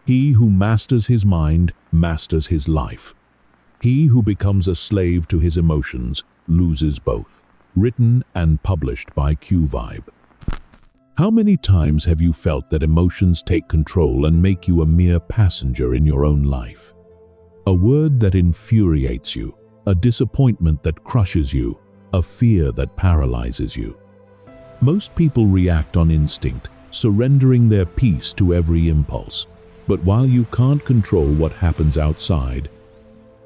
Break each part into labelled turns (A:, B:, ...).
A: He who masters his mind masters his life. He who becomes a slave to his emotions loses both. Written and published by Q-Vibe. How many times have you felt that emotions take control and make you a mere passenger in your own life? A word that infuriates you, a disappointment that crushes you, a fear that paralyzes you. Most people react on instinct, surrendering their peace to every impulse. But while you can't control what happens outside,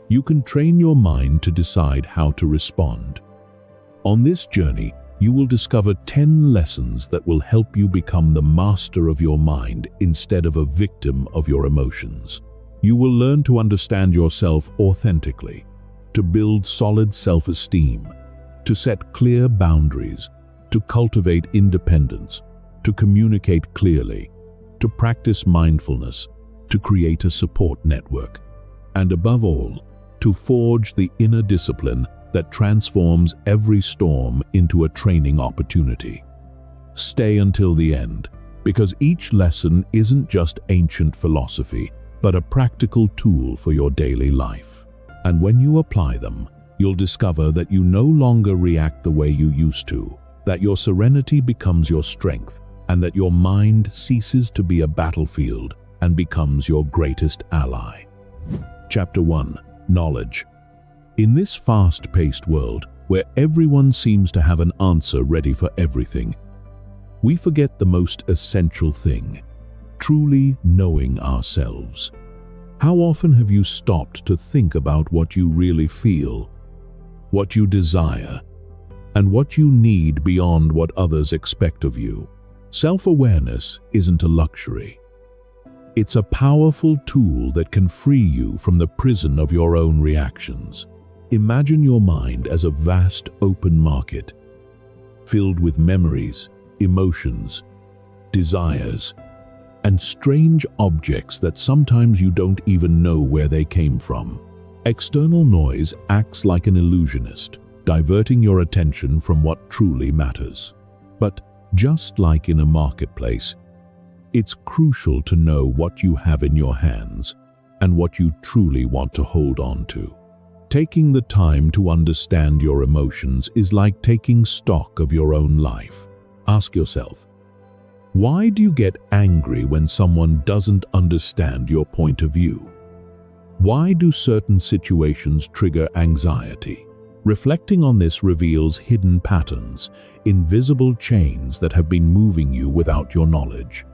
A: you can train your mind to decide how to respond. On this journey, you will discover 10 lessons that will help you become the master of your mind instead of a victim of your emotions. You will learn to understand yourself authentically, to build solid self-esteem, to set clear boundaries, to cultivate independence, to communicate clearly, to practice mindfulness, to create a support network, and above all, to forge the inner discipline that transforms every storm into a training opportunity. Stay until the end, because each lesson isn't just ancient philosophy, but a practical tool for your daily life. And when you apply them, you'll discover that you no longer react the way you used to, that your serenity becomes your strength, and that your mind ceases to be a battlefield and becomes your greatest ally. Chapter 1. Knowledge. In this fast-paced world, where everyone seems to have an answer ready for everything, we forget the most essential thing: truly knowing ourselves. How often have you stopped to think about what you really feel, what you desire, and what you need beyond what others expect of you? Self-awareness isn't a luxury. It's a powerful tool that can free you from the prison of your own reactions. Imagine your mind as a vast open market, filled with memories, emotions, desires, and strange objects that sometimes you don't even know where they came from. External noise acts like an illusionist, diverting your attention from what truly matters. But just like in a marketplace, it's crucial to know what you have in your hands and what you truly want to hold on to. Taking the time to understand your emotions is like taking stock of your own life. Ask yourself, why do you get angry when someone doesn't understand your point of view? Why do certain situations trigger anxiety? Reflecting on this reveals hidden patterns, invisible chains that have been moving you without your knowledge.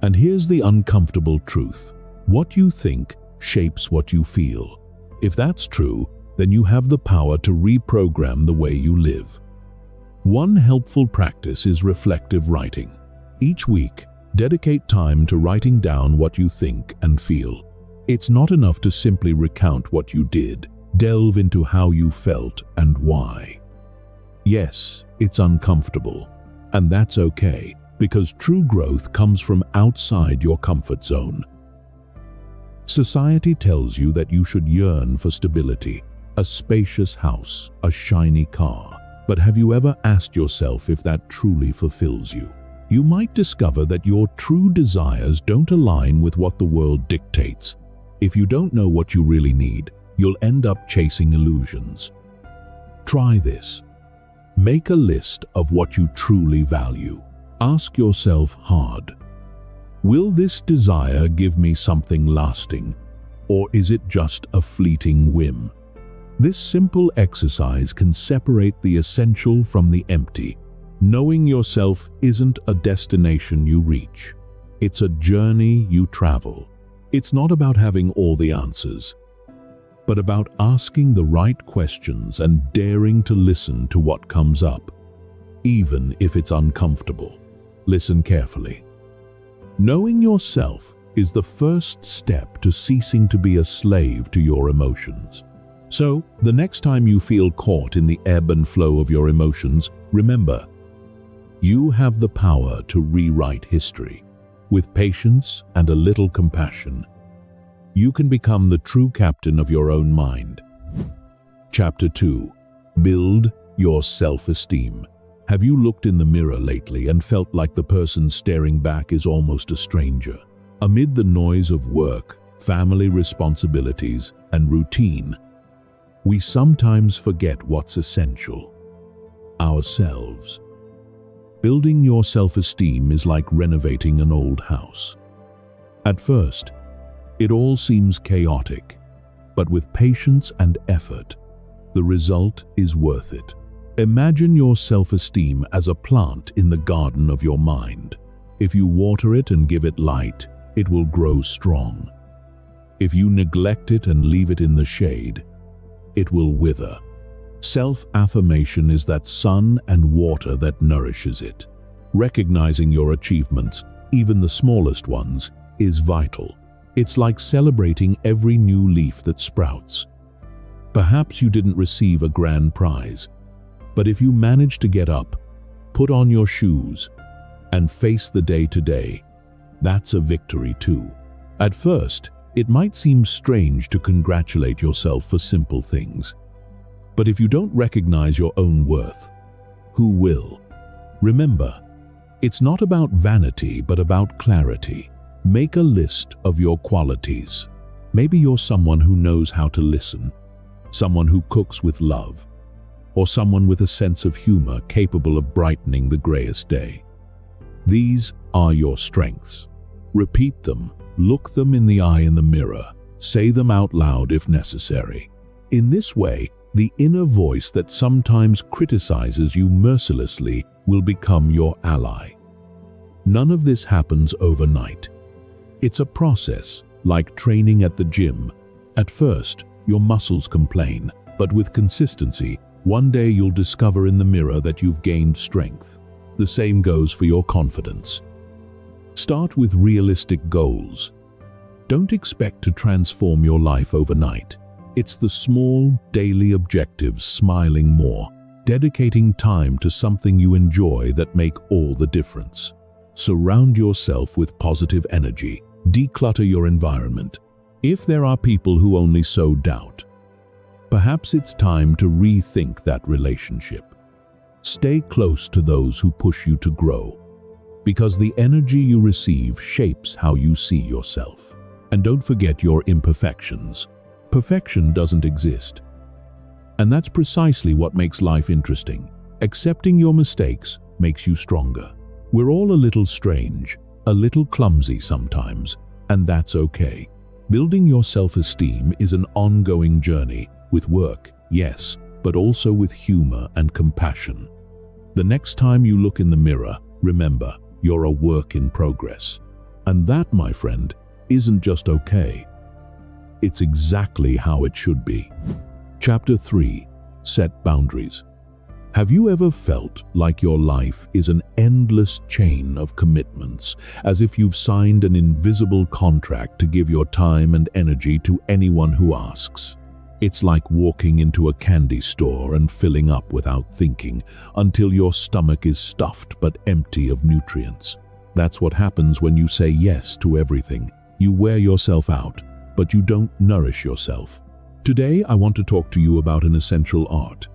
A: And here's the uncomfortable truth: what you think shapes what you feel. If that's true, then you have the power to reprogram the way you live. One helpful practice is reflective writing. Each week, dedicate time to writing down what you think and feel. It's not enough to simply recount what you did. Delve into how you felt and why. Yes, it's uncomfortable, and that's okay, because true growth comes from outside your comfort zone. Society tells you that you should yearn for stability, a spacious house, a shiny car. But have you ever asked yourself if that truly fulfills you? You might discover that your true desires don't align with what the world dictates. If you don't know what you really need, you'll end up chasing illusions. Try this. Make a list of what you truly value. Ask yourself hard, will this desire give me something lasting, or is it just a fleeting whim? This simple exercise can separate the essential from the empty. Knowing yourself isn't a destination you reach. It's a journey you travel. It's not about having all the answers, but about asking the right questions and daring to listen to what comes up, even if it's uncomfortable. Listen carefully. Knowing yourself is the first step to ceasing to be a slave to your emotions. So, the next time you feel caught in the ebb and flow of your emotions, remember, you have the power to rewrite history. With patience and a little compassion, you can become the true captain of your own mind. Chapter 2. Build your self-esteem. Have you looked in the mirror lately and felt like the person staring back is almost a stranger? Amid the noise of work, family responsibilities, and routine, we sometimes forget what's essential: ourselves. Building your self-esteem is like renovating an old house. At first, it all seems chaotic, but with patience and effort, the result is worth it. Imagine your self-esteem as a plant in the garden of your mind. If you water it and give it light, it will grow strong. If you neglect it and leave it in the shade, it will wither. Self-affirmation is that sun and water that nourishes it. Recognizing your achievements, even the smallest ones, is vital. It's like celebrating every new leaf that sprouts. Perhaps you didn't receive a grand prize, but if you manage to get up, put on your shoes, and face the day to day, that's a victory too. At first, it might seem strange to congratulate yourself for simple things. But if you don't recognize your own worth, who will? Remember, it's not about vanity, but about clarity. Make a list of your qualities. Maybe you're someone who knows how to listen, someone who cooks with love, or someone with a sense of humor capable of brightening the grayest day. These are your strengths. Repeat them, look them in the eye in the mirror, say them out loud if necessary. In this way, the inner voice that sometimes criticizes you mercilessly will become your ally. None of this happens overnight. It's a process, like training at the gym. At first, your muscles complain, but with consistency, one day you'll discover in the mirror that you've gained strength. The same goes for your confidence. Start with realistic goals. Don't expect to transform your life overnight. It's the small, daily objectives, smiling more, dedicating time to something you enjoy, that make all the difference. Surround yourself with positive energy. Declutter your environment. If there are people who only sow doubt, perhaps it's time to rethink that relationship. Stay close to those who push you to grow, because the energy you receive shapes how you see yourself. And don't forget your imperfections. Perfection doesn't exist. And that's precisely what makes life interesting. Accepting your mistakes makes you stronger. We're all a little strange, a little clumsy sometimes, and that's okay. Building your self-esteem is an ongoing journey, with work, yes, but also with humor and compassion. The next time you look in the mirror, remember, you're a work in progress. And that, my friend, isn't just okay. It's exactly how it should be. Chapter 3. Set boundaries. Have you ever felt like your life is an endless chain of commitments, as if you've signed an invisible contract to give your time and energy to anyone who asks? It's like walking into a candy store and filling up without thinking, until your stomach is stuffed but empty of nutrients. That's what happens when you say yes to everything. You wear yourself out, but you don't nourish yourself. Today, I want to talk to you about an essential art: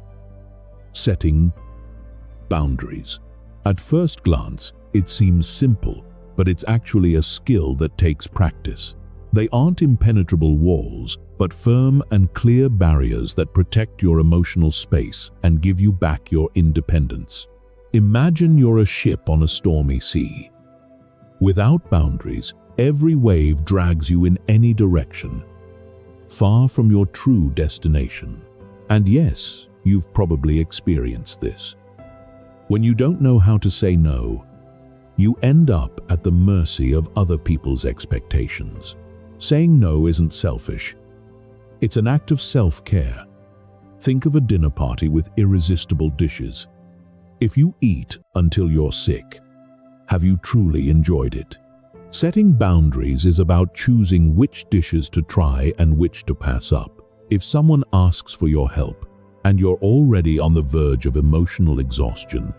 A: setting boundaries. At first glance, it seems simple, but it's actually a skill that takes practice. They aren't impenetrable walls, but firm and clear barriers that protect your emotional space and give you back your independence. Imagine you're a ship on a stormy sea. Without boundaries, every wave drags you in any direction, far from your true destination. And yes, you've probably experienced this. When you don't know how to say no, you end up at the mercy of other people's expectations. Saying no isn't selfish. It's an act of self-care. Think of a dinner party with irresistible dishes. If you eat until you're sick, have you truly enjoyed it? Setting boundaries is about choosing which dishes to try and which to pass up. If someone asks for your help, and you're already on the verge of emotional exhaustion,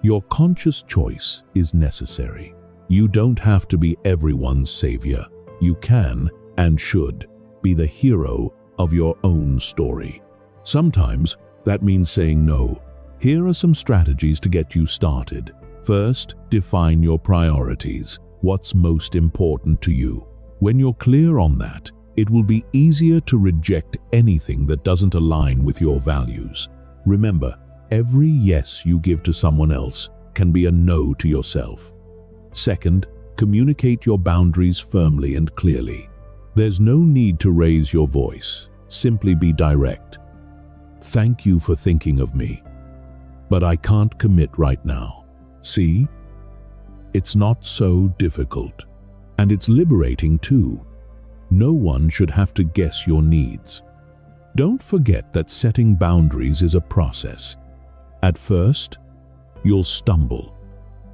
A: your conscious choice is necessary. You don't have to be everyone's savior. You can, and should, be the hero of your own story. Sometimes that means saying no. Here are some strategies to get you started. First, define your priorities. what's most important to you. When you're clear on that, it will be easier to reject anything that doesn't align with your values. Remember, every yes you give to someone else can be a no to yourself. Second, communicate your boundaries firmly and clearly. There's no need to raise your voice. Simply be direct. Thank you for thinking of me, but I can't commit right now. See? It's not so difficult. And it's liberating too. No one should have to guess your needs. Don't forget that setting boundaries is a process. At first, you'll stumble,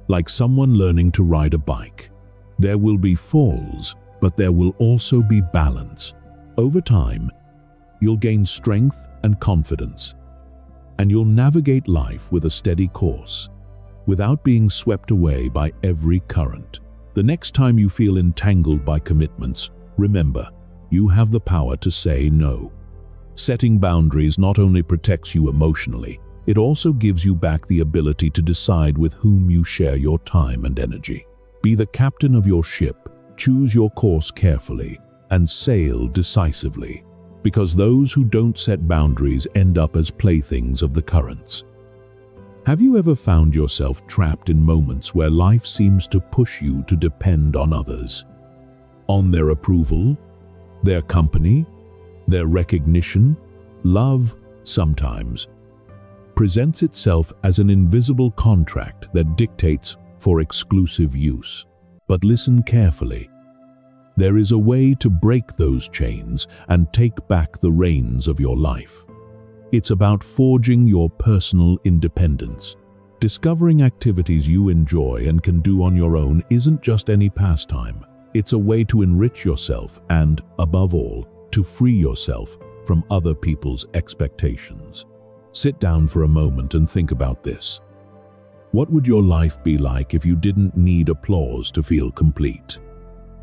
A: like someone learning to ride a bike. There will be falls, but there will also be balance. Over time, you'll gain strength and confidence, and you'll navigate life with a steady course, without being swept away by every current. The next time you feel entangled by commitments, remember, you have the power to say no. Setting boundaries not only protects you emotionally, it also gives you back the ability to decide with whom you share your time and energy. Be the captain of your ship, choose your course carefully, and sail decisively, because those who don't set boundaries end up as playthings of the currents. Have you ever found yourself trapped in moments where life seems to push you to depend on others? On their approval, their company, their recognition? Love, sometimes, presents itself as an invisible contract that dictates for exclusive use. But listen carefully. There is a way to break those chains and take back the reins of your life. It's about forging your personal independence. Discovering activities you enjoy and can do on your own isn't just any pastime. It's a way to enrich yourself and, above all, to free yourself from other people's expectations. Sit down for a moment and think about this. What would your life be like if you didn't need applause to feel complete?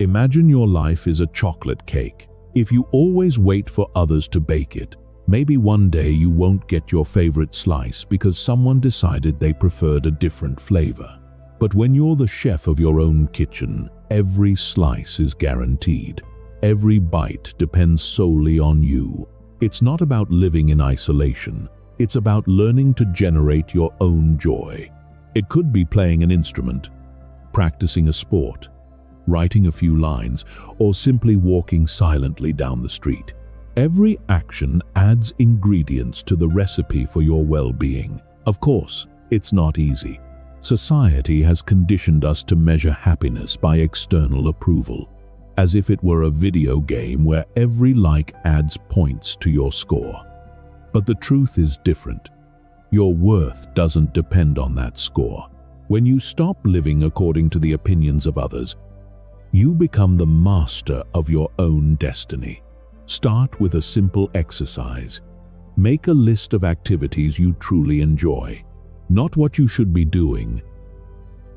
A: Imagine your life is a chocolate cake. If you always wait for others to bake it, maybe one day you won't get your favorite slice because someone decided they preferred a different flavor. But when you're the chef of your own kitchen, every slice is guaranteed. Every bite depends solely on you. It's not about living in isolation. It's about learning to generate your own joy. It could be playing an instrument, practicing a sport, writing a few lines, or simply walking silently down the street. Every action adds ingredients to the recipe for your well-being. Of course, it's not easy. Society has conditioned us to measure happiness by external approval, as if it were a video game where every like adds points to your score. But the truth is different. Your worth doesn't depend on that score. When you stop living according to the opinions of others, you become the master of your own destiny. Start with a simple exercise. Make a list of activities you truly enjoy. Not what you should be doing,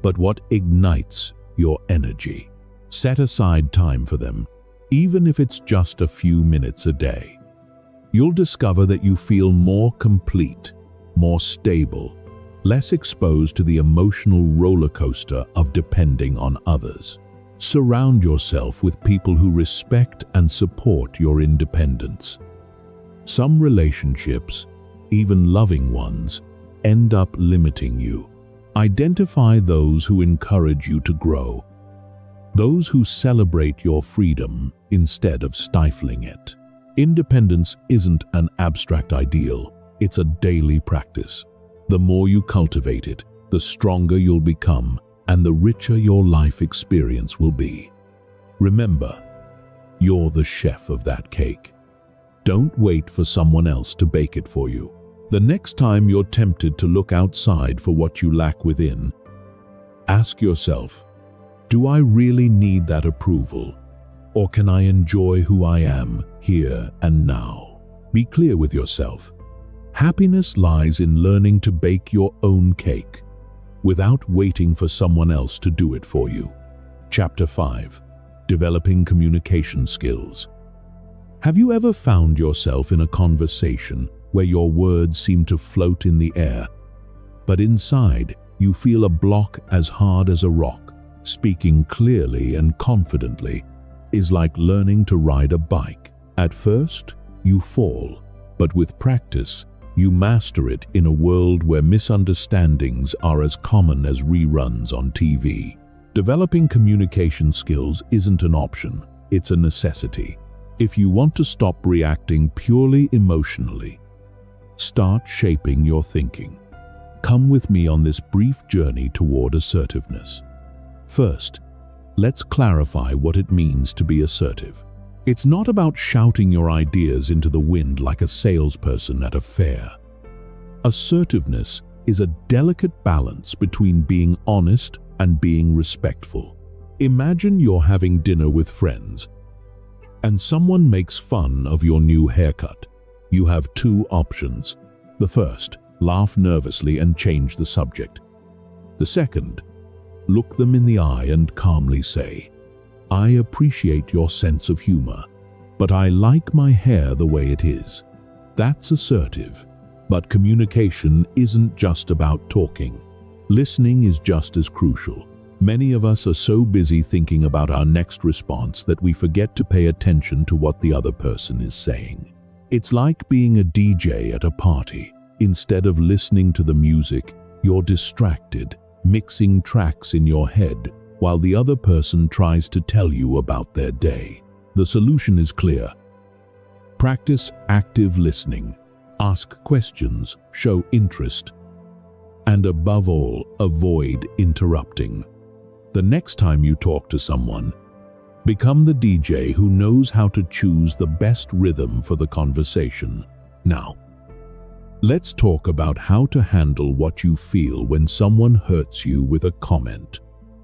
A: but what ignites your energy. Set aside time for them, even if it's just a few minutes a day. You'll discover that you feel more complete, more stable, less exposed to the emotional roller coaster of depending on others. Surround yourself with people who respect and support your independence. Some relationships, even loving ones, end up limiting you. Identify those who encourage you to grow, those who celebrate your freedom instead of stifling it. Independence isn't an abstract ideal, it's a daily practice. The more you cultivate it, the stronger you'll become, and the richer your life experience will be. Remember, you're the chef of that cake. Don't wait for someone else to bake it for you. The next time you're tempted to look outside for what you lack within, ask yourself, do I really need that approval? Or can I enjoy who I am here and now? Be clear with yourself. Happiness lies in learning to bake your own cake without waiting for someone else to do it for you. Chapter 5. Developing communication skills. Have you ever found yourself in a conversation where your words seem to float in the air, but inside you feel a block as hard as a rock? Speaking clearly and confidently is like learning to ride a bike. At first, you fall, but with practice, you master it in a world where misunderstandings are as common as reruns on TV. Developing communication skills isn't an option, it's a necessity. If you want to stop reacting purely emotionally, start shaping your thinking. Come with me on this brief journey toward assertiveness. First, let's clarify what it means to be assertive. It's not about shouting your ideas into the wind like a salesperson at a fair. Assertiveness is a delicate balance between being honest and being respectful. Imagine you're having dinner with friends, and someone makes fun of your new haircut. You have two options. The first, laugh nervously and change the subject. The second, look them in the eye and calmly say, "I appreciate your sense of humor, but I like my hair the way it is." That's assertive. But communication isn't just about talking. Listening is just as crucial. Many of us are so busy thinking about our next response that we forget to pay attention to what the other person is saying. It's like being a DJ at a party. Instead of listening to the music, you're distracted, mixing tracks in your head while the other person tries to tell you about their day. The solution is clear. Practice active listening. Ask questions, show interest, and above all, avoid interrupting. The next time you talk to someone, become the DJ who knows how to choose the best rhythm for the conversation. Now, let's talk about how to handle what you feel when someone hurts you with a comment.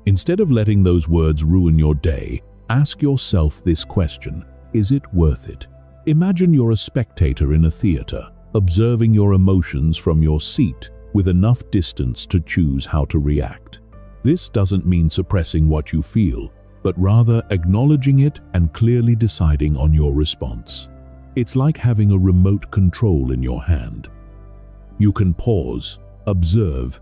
A: Instead of letting those words ruin your day, ask yourself this question: is it worth it? Imagine you're a spectator in a theater, observing your emotions from your seat with enough distance to choose how to react. This doesn't mean suppressing what you feel, but rather acknowledging it and clearly deciding on your response. It's like having a remote control in your hand. You can pause, observe,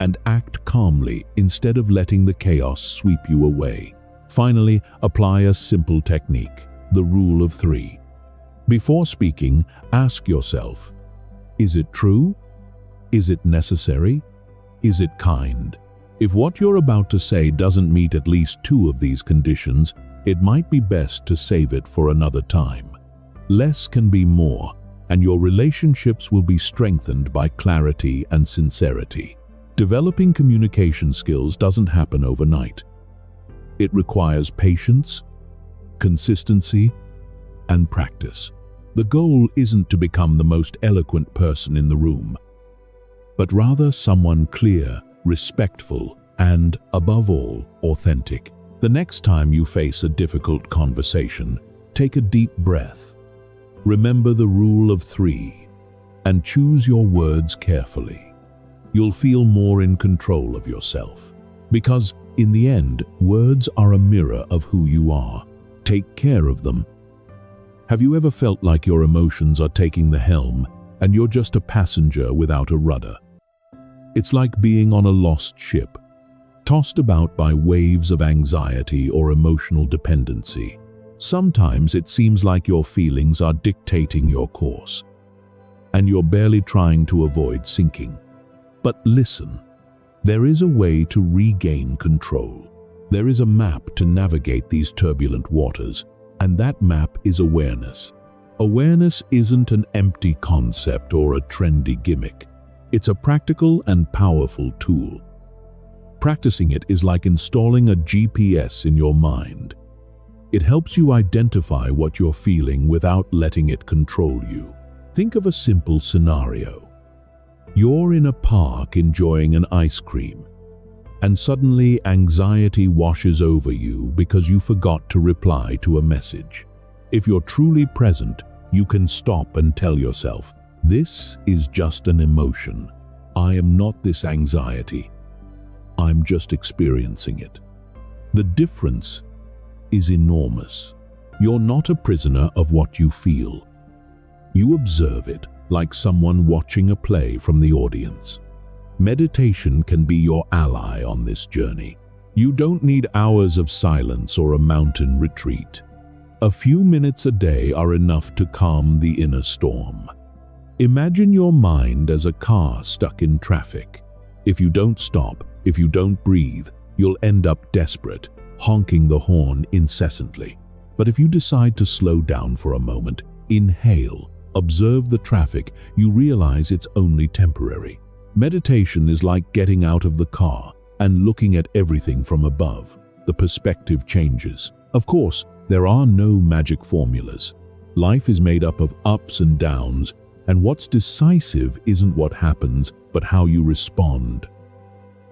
A: and act calmly instead of letting the chaos sweep you away. Finally, apply a simple technique, the rule of 3. Before speaking, ask yourself, is it true? Is it necessary? Is it kind? If what you're about to say doesn't meet at least 2 of these conditions, it might be best to save it for another time. Less can be more, and your relationships will be strengthened by clarity and sincerity. Developing communication skills doesn't happen overnight. It requires patience, consistency, and practice. The goal isn't to become the most eloquent person in the room, but rather someone clear, respectful, and, above all, authentic. The next time you face a difficult conversation, take a deep breath. Remember the rule of 3, and choose your words carefully. You'll feel more in control of yourself. Because, in the end, words are a mirror of who you are. Take care of them. Have you ever felt like your emotions are taking the helm, and you're just a passenger without a rudder? It's like being on a lost ship, tossed about by waves of anxiety or emotional dependency. Sometimes it seems like your feelings are dictating your course, and you're barely trying to avoid sinking. But listen, there is a way to regain control. There is a map to navigate these turbulent waters, and that map is awareness. Awareness isn't an empty concept or a trendy gimmick. It's a practical and powerful tool. Practicing it is like installing a GPS in your mind. It helps you identify what you're feeling without letting it control you. Think of a simple scenario. You're in a park enjoying an ice cream, and suddenly anxiety washes over you because you forgot to reply to a message. If you're truly present, you can stop and tell yourself, "This is just an emotion. I am not this anxiety. I'm just experiencing it." The difference is enormous. You're not a prisoner of what you feel. You observe it like someone watching a play from the audience. Meditation can be your ally on this journey. You don't need hours of silence or a mountain retreat. A few minutes a day are enough to calm the inner storm. Imagine your mind as a car stuck in traffic. If you don't stop, if you don't breathe, you'll end up desperate, honking the horn incessantly. But if you decide to slow down for a moment, inhale, observe the traffic, you realize it's only temporary. Meditation is like getting out of the car and looking at everything from above. The perspective changes. Of course, there are no magic formulas. Life is made up of ups and downs, and what's decisive isn't what happens, but how you respond.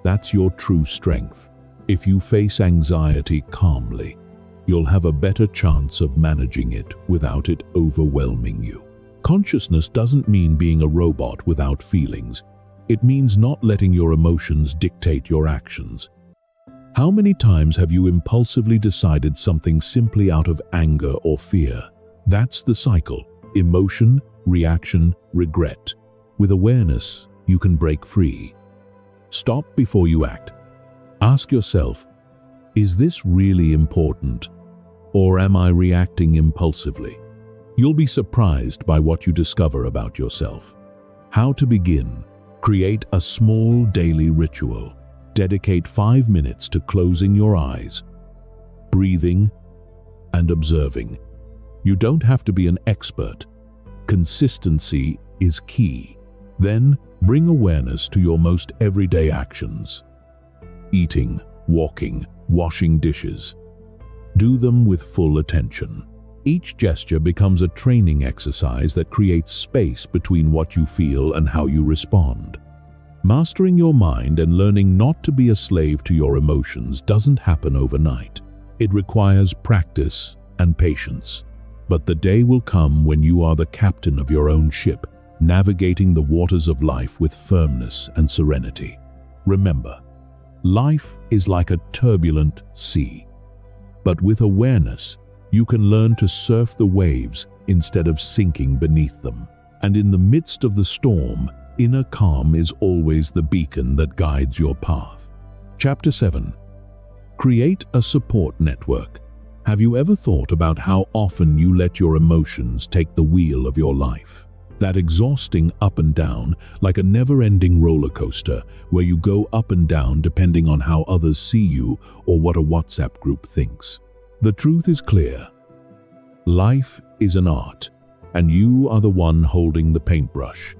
A: That's your true strength. If you face anxiety calmly, you'll have a better chance of managing it without it overwhelming you. Consciousness doesn't mean being a robot without feelings. It means not letting your emotions dictate your actions. How many times have you impulsively decided something simply out of anger or fear? That's the cycle. Emotion, reaction, regret. With awareness, you can break free. Stop before you act. Ask yourself, is this really important? Or am I reacting impulsively? You'll be surprised by what you discover about yourself. How to begin? Create a small daily ritual. Dedicate 5 minutes to closing your eyes, breathing, and observing. You don't have to be an expert. Consistency is key. Then, bring awareness to your most everyday actions. Eating, walking, washing dishes. Do them with full attention. Each gesture becomes a training exercise that creates space between what you feel and how you respond. Mastering your mind and learning not to be a slave to your emotions doesn't happen overnight. It requires practice and patience. But the day will come when you are the captain of your own ship, navigating the waters of life with firmness and serenity. Remember, life is like a turbulent sea. But with awareness, you can learn to surf the waves instead of sinking beneath them. And in the midst of the storm, inner calm is always the beacon that guides your path. Chapter 7. Create a support network. Have you ever thought about how often you let your emotions take the wheel of your life? That exhausting up and down, like a never-ending roller coaster, where you go up and down depending on how others see you or what a WhatsApp group thinks. The truth is clear. Life is an art, and you are the one holding the paintbrush.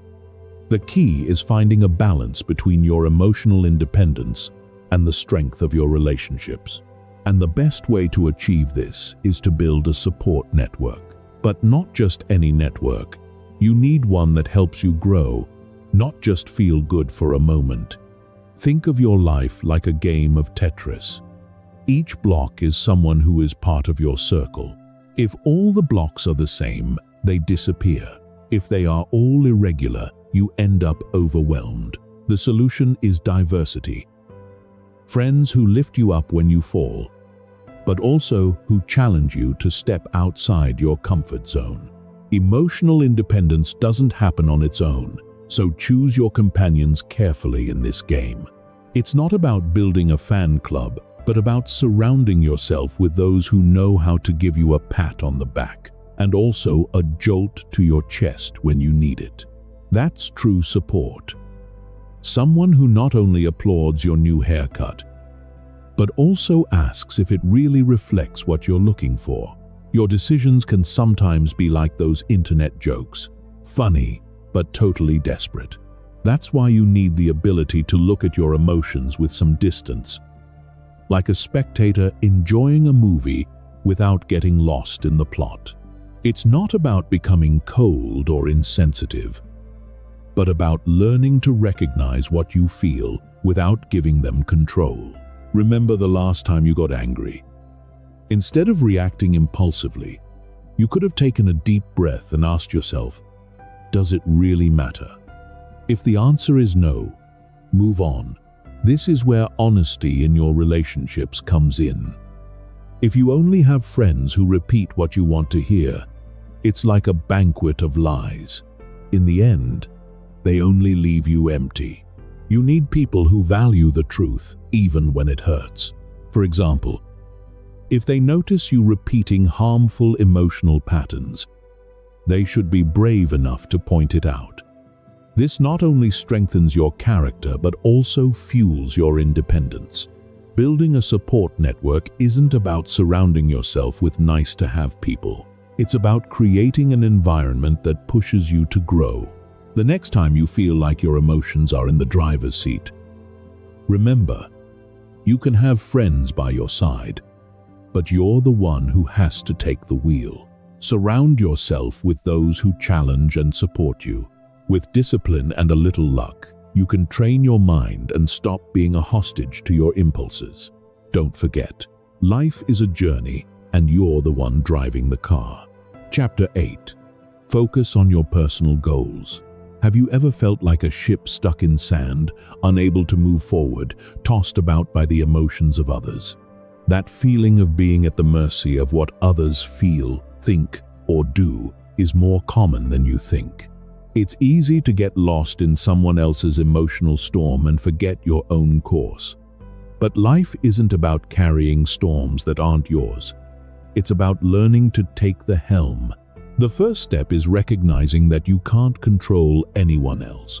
A: The key is finding a balance between your emotional independence and the strength of your relationships. And the best way to achieve this is to build a support network. But not just any network. You need one that helps you grow, not just feel good for a moment. Think of your life like a game of Tetris. Each block is someone who is part of your circle. If all the blocks are the same, they disappear. If they are all irregular, you end up overwhelmed. The solution is diversity. Friends who lift you up when you fall, but also who challenge you to step outside your comfort zone. Emotional independence doesn't happen on its own, so choose your companions carefully in this game. It's not about building a fan club, but about surrounding yourself with those who know how to give you a pat on the back, and also a jolt to your chest when you need it. That's true support. Someone who not only applauds your new haircut, but also asks if it really reflects what you're looking for. Your decisions can sometimes be like those internet jokes, funny, but totally desperate. That's why you need the ability to look at your emotions with some distance, like a spectator enjoying a movie without getting lost in the plot. It's not about becoming cold or insensitive, but about learning to recognize what you feel without giving them control. Remember the last time you got angry? Instead of reacting impulsively, you could have taken a deep breath and asked yourself, does it really matter? If the answer is no, move on. This is where honesty in your relationships comes in. If you only have friends who repeat what you want to hear, it's like a banquet of lies. In the end, they only leave you empty. You need people who value the truth, even when it hurts. For example, if they notice you repeating harmful emotional patterns, they should be brave enough to point it out. This not only strengthens your character but also fuels your independence. Building a support network isn't about surrounding yourself with nice-to-have people. It's about creating an environment that pushes you to grow. The next time you feel like your emotions are in the driver's seat, remember, you can have friends by your side, but you're the one who has to take the wheel. Surround yourself with those who challenge and support you. With discipline and a little luck, you can train your mind and stop being a hostage to your impulses. Don't forget, life is a journey and you're the one driving the car. Chapter 8. Focus on your personal goals. Have you ever felt like a ship stuck in sand, unable to move forward, tossed about by the emotions of others? That feeling of being at the mercy of what others feel, think, or do is more common than you think. It's easy to get lost in someone else's emotional storm and forget your own course. But life isn't about carrying storms that aren't yours. It's about learning to take the helm. The first step is recognizing that you can't control anyone else,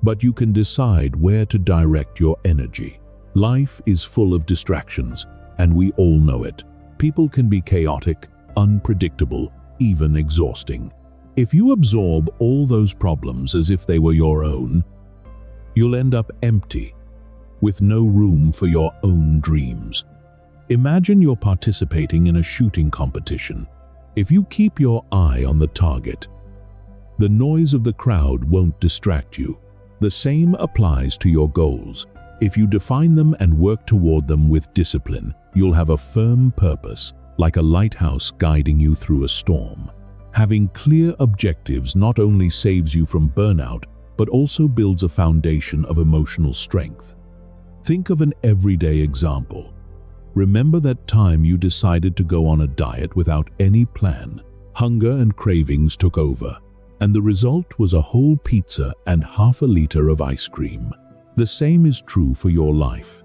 A: but you can decide where to direct your energy. Life is full of distractions, and we all know it. People can be chaotic, unpredictable, even exhausting. If you absorb all those problems as if they were your own, you'll end up empty, with no room for your own dreams. Imagine you're participating in a shooting competition. If you keep your eye on the target, the noise of the crowd won't distract you. The same applies to your goals. If you define them and work toward them with discipline, you'll have a firm purpose, like a lighthouse guiding you through a storm. Having clear objectives not only saves you from burnout, but also builds a foundation of emotional strength. Think of an everyday example. Remember that time you decided to go on a diet without any plan. Hunger and cravings took over, and the result was a whole pizza and half a liter of ice cream. The same is true for your life.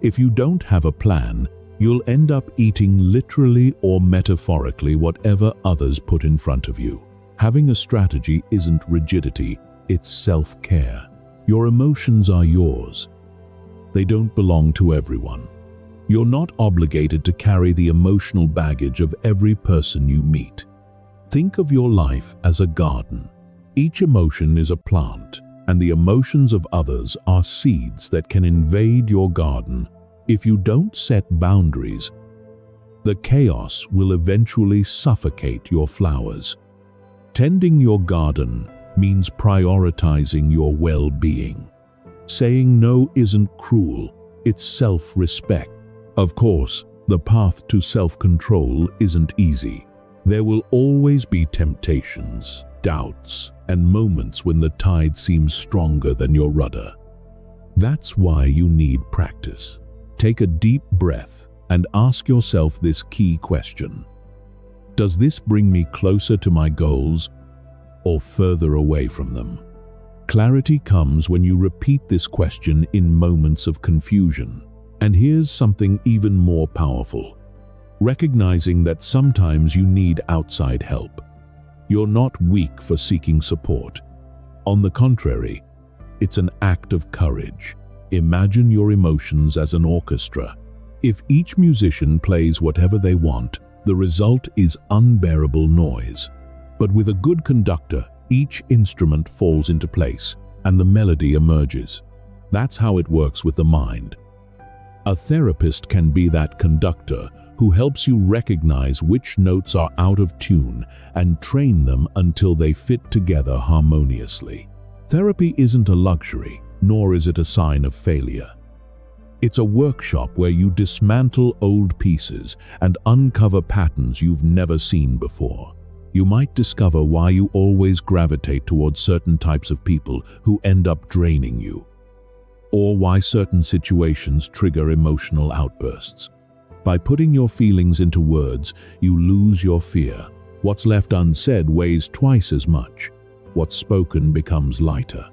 A: If you don't have a plan, you'll end up eating literally or metaphorically whatever others put in front of you. Having a strategy isn't rigidity, it's self-care. Your emotions are yours. They don't belong to everyone. You're not obligated to carry the emotional baggage of every person you meet. Think of your life as a garden. Each emotion is a plant, and the emotions of others are seeds that can invade your garden. If you don't set boundaries, the chaos will eventually suffocate your flowers. Tending your garden means prioritizing your well-being. Saying no isn't cruel, it's self-respect. Of course, the path to self-control isn't easy. There will always be temptations, doubts, and moments when the tide seems stronger than your rudder. That's why you need practice. Take a deep breath and ask yourself this key question. Does this bring me closer to my goals or further away from them? Clarity comes when you repeat this question in moments of confusion. And here's something even more powerful. Recognizing that sometimes you need outside help. You're not weak for seeking support. On the contrary, it's an act of courage. Imagine your emotions as an orchestra. If each musician plays whatever they want, the result is unbearable noise. But with a good conductor, each instrument falls into place and the melody emerges. That's how it works with the mind. A therapist can be that conductor who helps you recognize which notes are out of tune and train them until they fit together harmoniously. Therapy isn't a luxury, nor is it a sign of failure. It's a workshop where you dismantle old pieces and uncover patterns you've never seen before. You might discover why you always gravitate towards certain types of people who end up draining you, or why certain situations trigger emotional outbursts. By putting your feelings into words, you lose your fear. What's left unsaid weighs twice as much. What's spoken becomes lighter.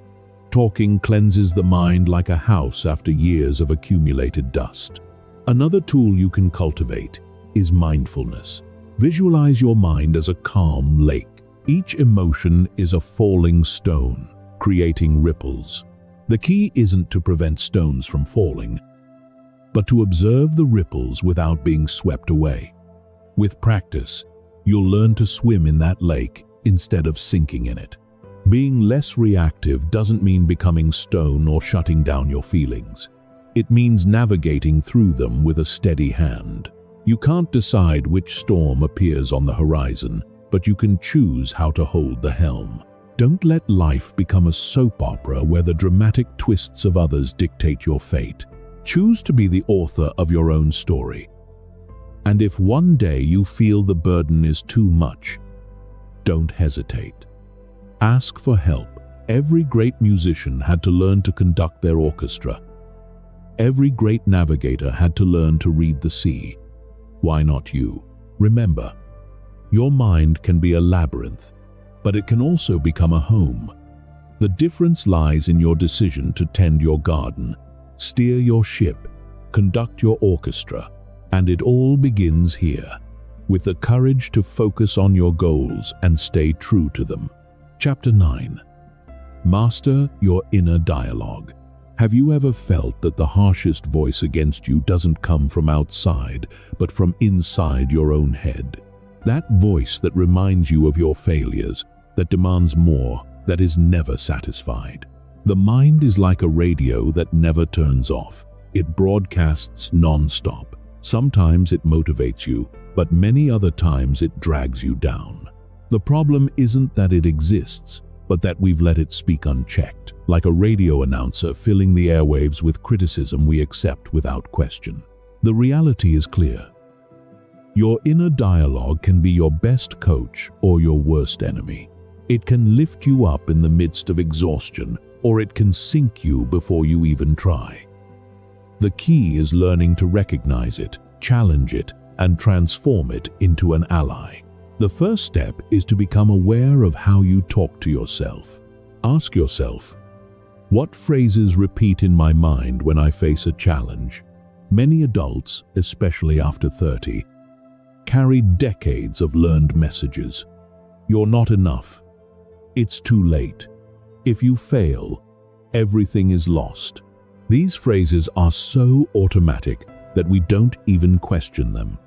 A: Talking cleanses the mind like a house after years of accumulated dust. Another tool you can cultivate is mindfulness. Visualize your mind as a calm lake. Each emotion is a falling stone, creating ripples. The key isn't to prevent stones from falling, but to observe the ripples without being swept away. With practice, you'll learn to swim in that lake instead of sinking in it. Being less reactive doesn't mean becoming stone or shutting down your feelings. It means navigating through them with a steady hand. You can't decide which storm appears on the horizon, but you can choose how to hold the helm. Don't let life become a soap opera where the dramatic twists of others dictate your fate. Choose to be the author of your own story. And if one day you feel the burden is too much, don't hesitate. Ask for help. Every great musician had to learn to conduct their orchestra. Every great navigator had to learn to read the sea. Why not you? Remember, your mind can be a labyrinth, but it can also become a home. The difference lies in your decision to tend your garden, steer your ship, conduct your orchestra, and it all begins here, with the courage to focus on your goals and stay true to them. Chapter 9. Master your inner dialogue. Have you ever felt that the harshest voice against you doesn't come from outside, but from inside your own head? That voice that reminds you of your failures, that demands more, that is never satisfied. The mind is like a radio that never turns off. It broadcasts non-stop. Sometimes it motivates you, but many other times it drags you down. The problem isn't that it exists, but that we've let it speak unchecked, like a radio announcer filling the airwaves with criticism we accept without question. The reality is clear. Your inner dialogue can be your best coach or your worst enemy. It can lift you up in the midst of exhaustion, or it can sink you before you even try. The key is learning to recognize it, challenge it, and transform it into an ally. The first step is to become aware of how you talk to yourself. Ask yourself, what phrases repeat in my mind when I face a challenge? Many adults, especially after 30, carry decades of learned messages. You're not enough. It's too late. If you fail, everything is lost. These phrases are so automatic that we don't even question them.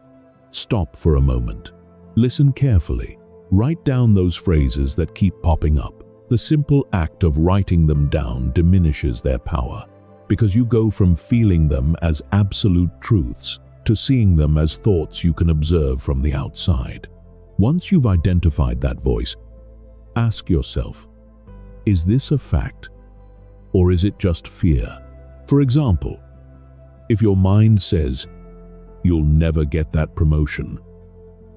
A: Stop for a moment. Listen carefully. Write down those phrases that keep popping up. The simple act of writing them down diminishes their power, because you go from feeling them as absolute truths to seeing them as thoughts you can observe from the outside. Once you've identified that voice, ask yourself, is this a fact, or is it just fear? For example, if your mind says, you'll never get that promotion,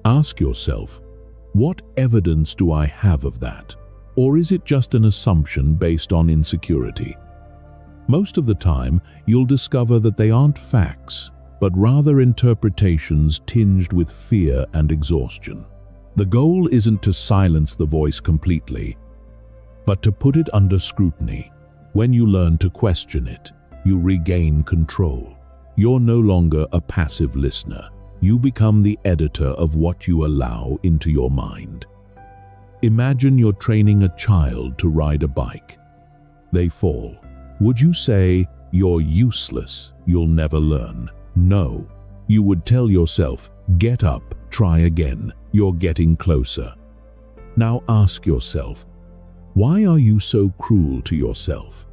A: ask yourself, what evidence do I have of that? Or is it just an assumption based on insecurity? Most of the time, you'll discover that they aren't facts, but rather interpretations tinged with fear and exhaustion. The goal isn't to silence the voice completely, but to put it under scrutiny. When you learn to question it, you regain control. You're no longer a passive listener. You become the editor of what you allow into your mind. Imagine you're training a child to ride a bike. They fall. Would you say, you're useless, you'll never learn? No. You would tell yourself, get up, try again, you're getting closer. Now ask yourself, why are you so cruel to yourself?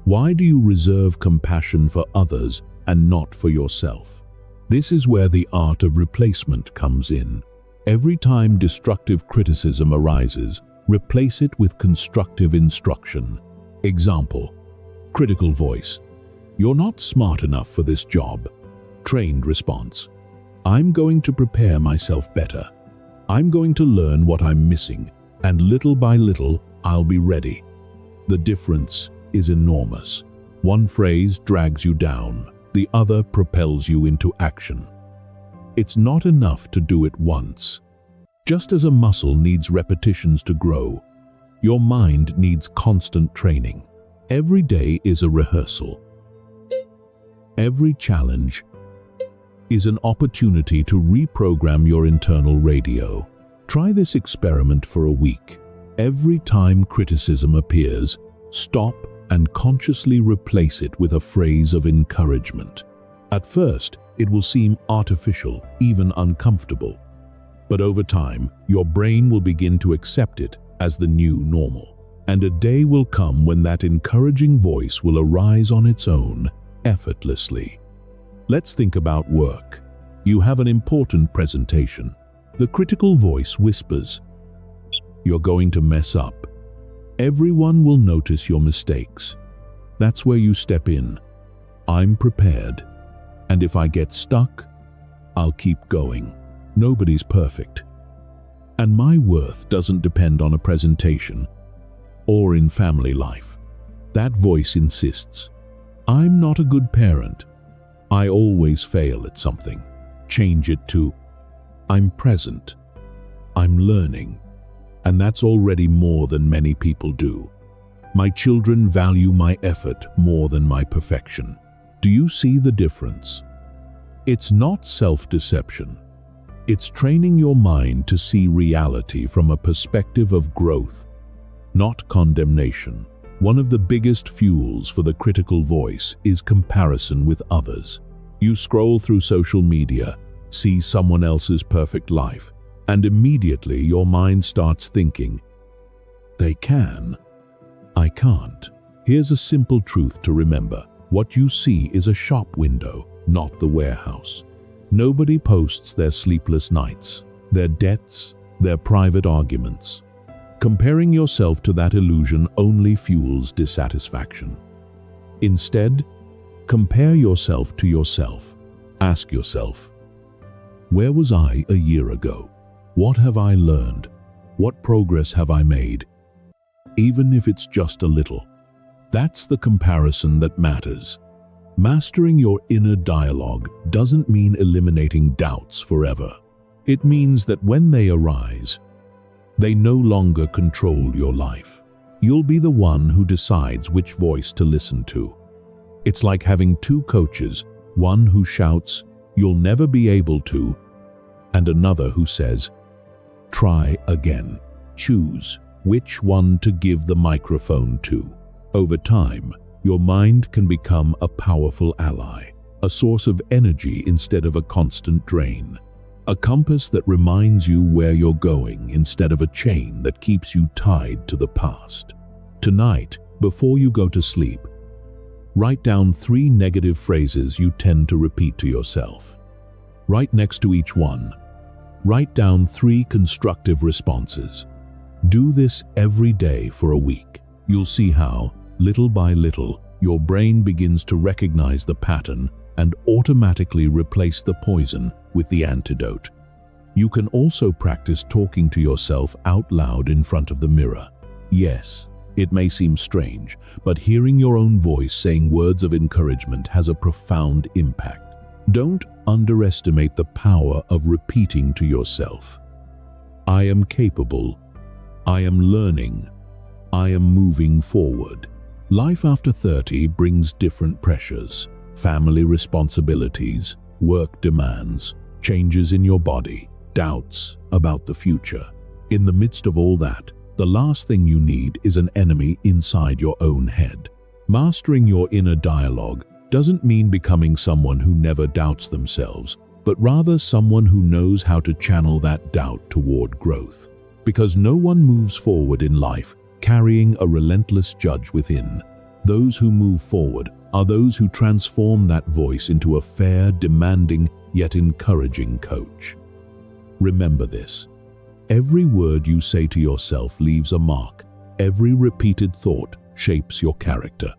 A: Why do you reserve compassion for others and not for yourself? This is where the art of replacement comes in. Every time destructive criticism arises, replace it with constructive instruction. Example, critical voice. You're not smart enough for this job. Trained response. I'm going to prepare myself better. I'm going to learn what I'm missing, and little by little, I'll be ready. The difference is enormous. One phrase drags you down. The other propels you into action. It's not enough to do it once. Just as a muscle needs repetitions to grow, your mind needs constant training. Every day is a rehearsal. Every challenge is an opportunity to reprogram your internal radio. Try this experiment for a week. Every time criticism appears, stop and consciously replace it with a phrase of encouragement. At first, it will seem artificial, even uncomfortable. But over time, your brain will begin to accept it as the new normal. And a day will come when that encouraging voice will arise on its own, effortlessly. Let's think about work. You have an important presentation. The critical voice whispers, "You're going to mess up. Everyone will notice your mistakes." That's where you step in. "I'm prepared. And if I get stuck, I'll keep going. Nobody's perfect. And my worth doesn't depend on a presentation or in family life." That voice insists, "I'm not a good parent. I always fail at something." Change it to, "I'm present. I'm learning. And that's already more than many people do. My children value my effort more than my perfection." Do you see the difference? It's not self-deception. It's training your mind to see reality from a perspective of growth, not condemnation. One of the biggest fuels for the critical voice is comparison with others. You scroll through social media, see someone else's perfect life, and immediately your mind starts thinking, "They can. I can't." Here's a simple truth to remember. What you see is a shop window, not the warehouse. Nobody posts their sleepless nights, their debts, their private arguments. Comparing yourself to that illusion only fuels dissatisfaction. Instead, compare yourself to yourself. Ask yourself, where was I a year ago? What have I learned? What progress have I made? Even if it's just a little. That's the comparison that matters. Mastering your inner dialogue doesn't mean eliminating doubts forever. It means that when they arise, they no longer control your life. You'll be the one who decides which voice to listen to. It's like having two coaches, one who shouts, "You'll never be able to," and another who says, "Try again." Choose which one to give the microphone to. Over time, your mind can become a powerful ally, a source of energy instead of a constant drain, a compass that reminds you where you're going instead of a chain that keeps you tied to the past. Tonight, before you go to sleep, write down 3 negative phrases you tend to repeat to yourself. Right next to each one, write down 3 constructive responses. Do this every day for a week. You'll see how, little by little, your brain begins to recognize the pattern and automatically replace the poison with the antidote. You can also practice talking to yourself out loud in front of the mirror. Yes, it may seem strange, but hearing your own voice saying words of encouragement has a profound impact. Don't underestimate the power of repeating to yourself, "I am capable. I am learning. I am moving forward." Life after 30 brings different pressures, family responsibilities, work demands, changes in your body, doubts about the future. In the midst of all that, the last thing you need is an enemy inside your own head. Mastering your inner dialogue doesn't mean becoming someone who never doubts themselves, but rather someone who knows how to channel that doubt toward growth. Because no one moves forward in life carrying a relentless judge within. Those who move forward are those who transform that voice into a fair, demanding, yet encouraging coach. Remember this. Every word you say to yourself leaves a mark. Every repeated thought shapes your character.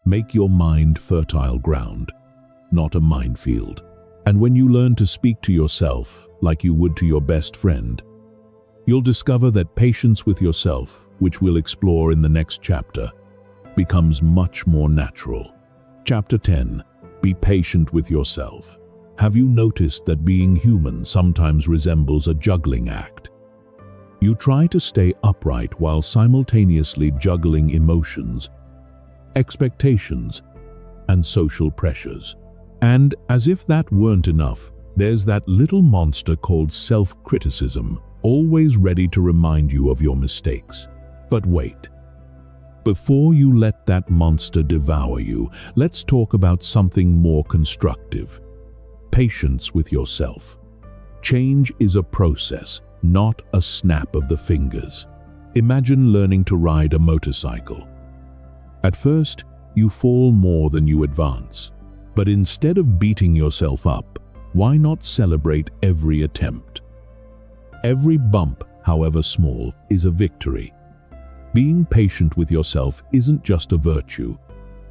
A: Make your mind fertile ground, not a minefield. And when you learn to speak to yourself like you would to your best friend, you'll discover that patience with yourself, which we'll explore in the next chapter, becomes much more natural. Chapter 10. Be patient with yourself. Have you noticed that being human sometimes resembles a juggling act? You try to stay upright while simultaneously juggling emotions, expectations, and social pressures. And as if that weren't enough, there's that little monster called self-criticism, always ready to remind you of your mistakes. But wait. Before you let that monster devour you, let's talk about something more constructive. Patience with yourself. Change is a process, not a snap of the fingers. Imagine learning to ride a motorcycle. At first, you fall more than you advance. But instead of beating yourself up, why not celebrate every attempt? Every bump, however small, is a victory. Being patient with yourself isn't just a virtue.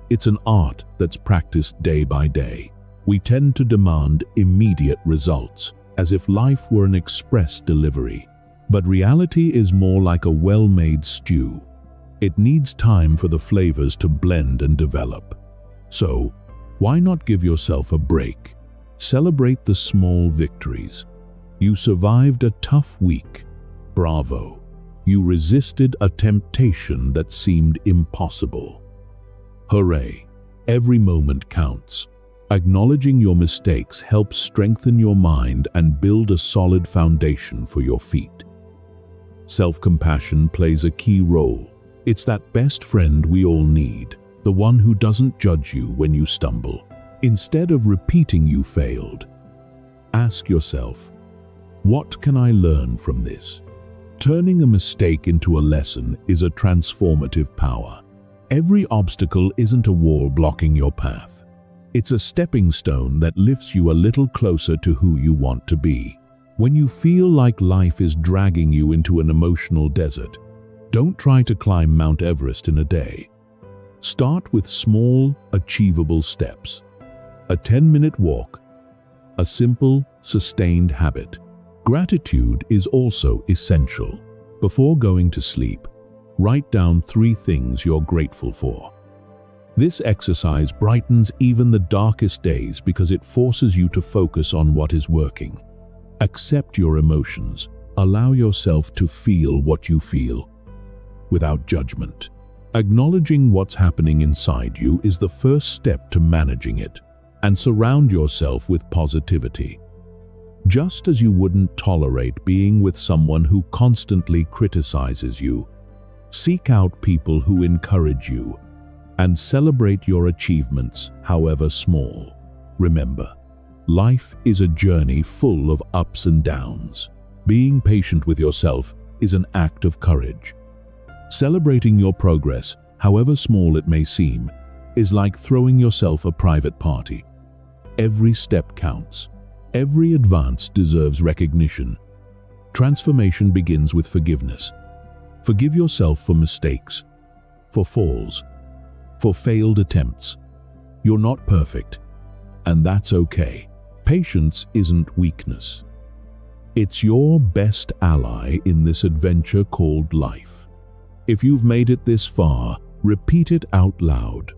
A: It's an art that's practiced day by day. We tend to demand immediate results, as if life were an express delivery. But reality is more like a well-made stew. It needs time for the flavors to blend and develop. So, why not give yourself a break? Celebrate the small victories. You survived a tough week. Bravo. You resisted a temptation that seemed impossible. Hooray. Every moment counts. Acknowledging your mistakes helps strengthen your mind and build a solid foundation for your feet. Self-compassion plays a key role. It's that best friend we all need, the one who doesn't judge you when you stumble. Instead of repeating you failed, ask yourself, what can I learn from this? Turning a mistake into a lesson is a transformative power. Every obstacle isn't a wall blocking your path. It's a stepping stone that lifts you a little closer to who you want to be. When you feel like life is dragging you into an emotional desert, don't try to climb Mount Everest in a day. Start with small, achievable steps. A 10-minute walk, a simple, sustained habit. Gratitude is also essential. Before going to sleep, write down 3 things you're grateful for. This exercise brightens even the darkest days because it forces you to focus on what is working. Accept your emotions. Allow yourself to feel what you feel, without judgment. Acknowledging what's happening inside you is the first step to managing it, and surround yourself with positivity. Just as you wouldn't tolerate being with someone who constantly criticizes you, seek out people who encourage you and celebrate your achievements, however small. Remember, life is a journey full of ups and downs. Being patient with yourself is an act of courage. Celebrating your progress, however small it may seem, is like throwing yourself a private party. Every step counts. Every advance deserves recognition. Transformation begins with forgiveness. Forgive yourself for mistakes, for falls, for failed attempts. You're not perfect, and that's okay. Patience isn't weakness. It's your best ally in this adventure called life. If you've made it this far, repeat it out loud.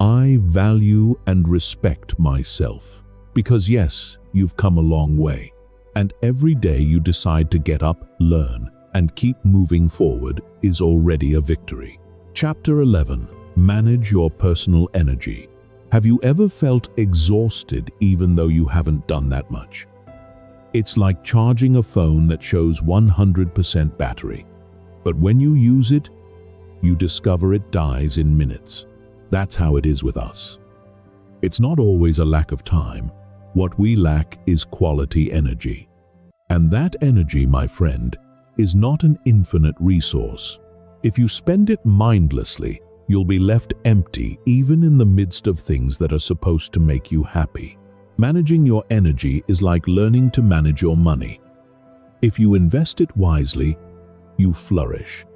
A: I value and respect myself. Because yes, you've come a long way. And every day you decide to get up, learn, and keep moving forward is already a victory. Chapter 11. Manage your personal energy. Have you ever felt exhausted even though you haven't done that much? It's like charging a phone that shows 100% battery. But when you use it, you discover it dies in minutes. That's how it is with us. It's not always a lack of time. What we lack is quality energy. And that energy, my friend, is not an infinite resource. If you spend it mindlessly, you'll be left empty even in the midst of things that are supposed to make you happy. Managing your energy is like learning to manage your money. If you invest it wisely, you flourish.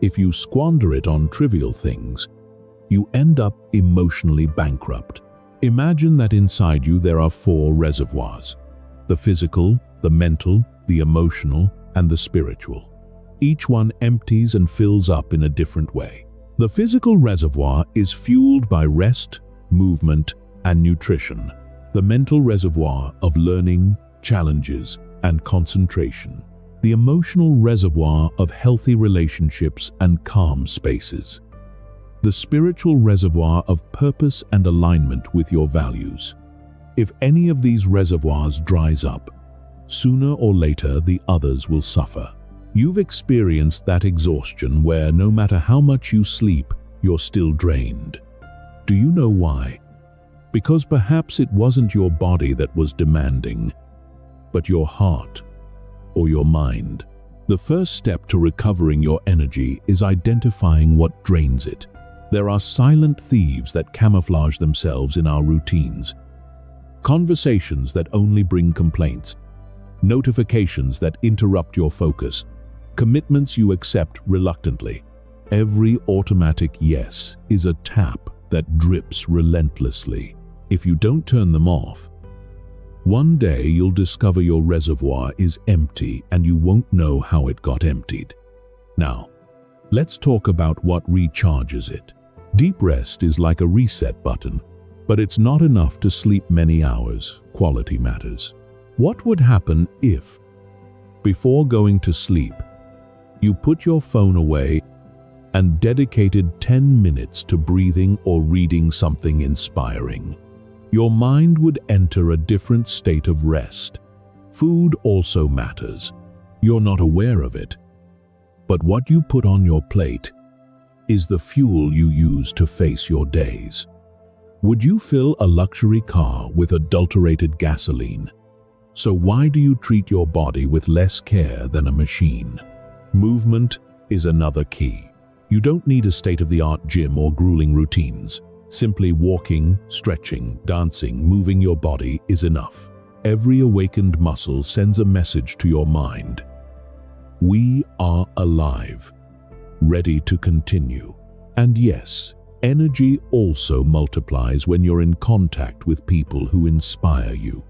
A: If you squander it on trivial things, you end up emotionally bankrupt. Imagine that inside you there are 4 reservoirs: the physical, the mental, the emotional, and the spiritual. Each one empties and fills up in a different way. The physical reservoir is fueled by rest, movement, and nutrition. The mental reservoir of learning, challenges, and concentration. The emotional reservoir of healthy relationships and calm spaces. The spiritual reservoir of purpose and alignment with your values. If any of these reservoirs dries up, sooner or later the others will suffer. You've experienced that exhaustion where no matter how much you sleep, you're still drained. Do you know why? Because perhaps it wasn't your body that was demanding, but your heart or your mind. The first step to recovering your energy is identifying what drains it. There are silent thieves that camouflage themselves in our routines. Conversations that only bring complaints. Notifications that interrupt your focus. Commitments you accept reluctantly. Every automatic yes is a tap that drips relentlessly. If you don't turn them off, one day you'll discover your reservoir is empty and you won't know how it got emptied. Now, let's talk about what recharges it. Deep rest is like a reset button, but it's not enough to sleep many hours. Quality matters. What would happen if, before going to sleep, you put your phone away and dedicated 10 minutes to breathing or reading something inspiring? Your mind would enter a different state of rest. Food also matters. You're not aware of it, but what you put on your plate is the fuel you use to face your days. Would you fill a luxury car with adulterated gasoline? So why do you treat your body with less care than a machine? Movement is another key. You don't need a state-of-the-art gym or grueling routines. Simply walking, stretching, dancing, moving your body is enough. Every awakened muscle sends a message to your mind. We are alive, ready to continue. And yes, energy also multiplies when you're in contact with people who inspire you.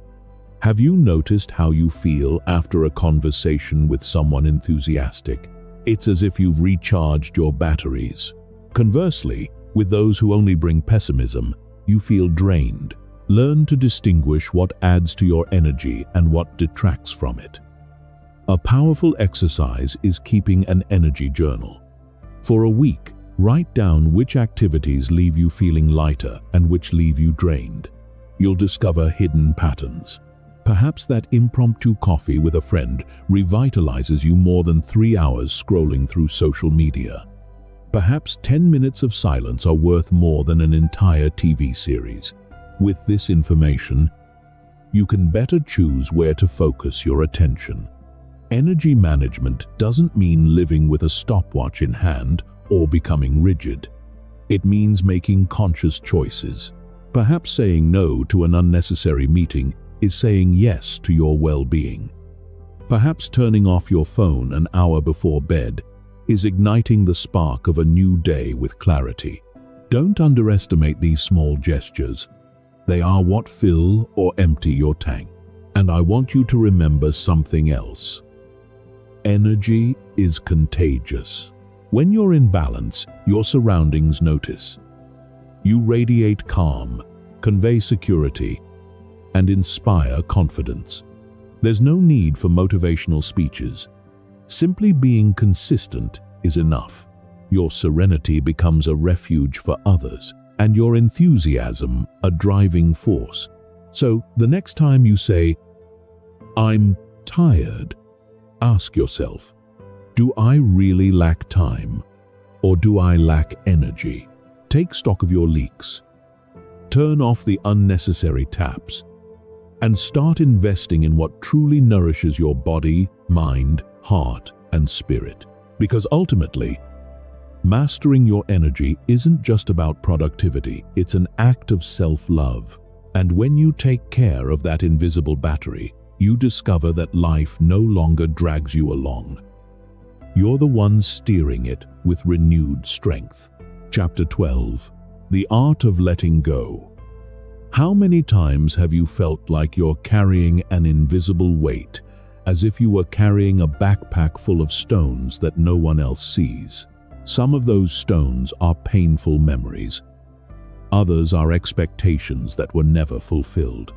A: Have you noticed how you feel after a conversation with someone enthusiastic? It's as if you've recharged your batteries. Conversely, with those who only bring pessimism, you feel drained. Learn to distinguish what adds to your energy and what detracts from it. A powerful exercise is keeping an energy journal. For a week, write down which activities leave you feeling lighter and which leave you drained. You'll discover hidden patterns. Perhaps that impromptu coffee with a friend revitalizes you more than 3 hours scrolling through social media. Perhaps 10 minutes of silence are worth more than an entire TV series. With this information, you can better choose where to focus your attention. Energy management doesn't mean living with a stopwatch in hand or becoming rigid. It means making conscious choices. Perhaps saying no to an unnecessary meeting is saying yes to your well-being. Perhaps turning off your phone an hour before bed is igniting the spark of a new day with clarity. Don't underestimate these small gestures. They are what fill or empty your tank. And I want you to remember something else. Energy is contagious. When you're in balance, your surroundings notice. You radiate calm, convey security, and inspire confidence. There's no need for motivational speeches. Simply being consistent is enough. Your serenity becomes a refuge for others, and your enthusiasm a driving force. So, the next time you say, "I'm tired," ask yourself, do I really lack time, or do I lack energy? Take stock of your leaks. Turn off the unnecessary taps, and start investing in what truly nourishes your body, mind, heart, and spirit. Because ultimately, mastering your energy isn't just about productivity, it's an act of self-love. And when you take care of that invisible battery, you discover that life no longer drags you along. You're the one steering it with renewed strength. Chapter 12. The Art of Letting Go. How many times have you felt like you're carrying an invisible weight, as if you were carrying a backpack full of stones that no one else sees? Some of those stones are painful memories. Others are expectations that were never fulfilled.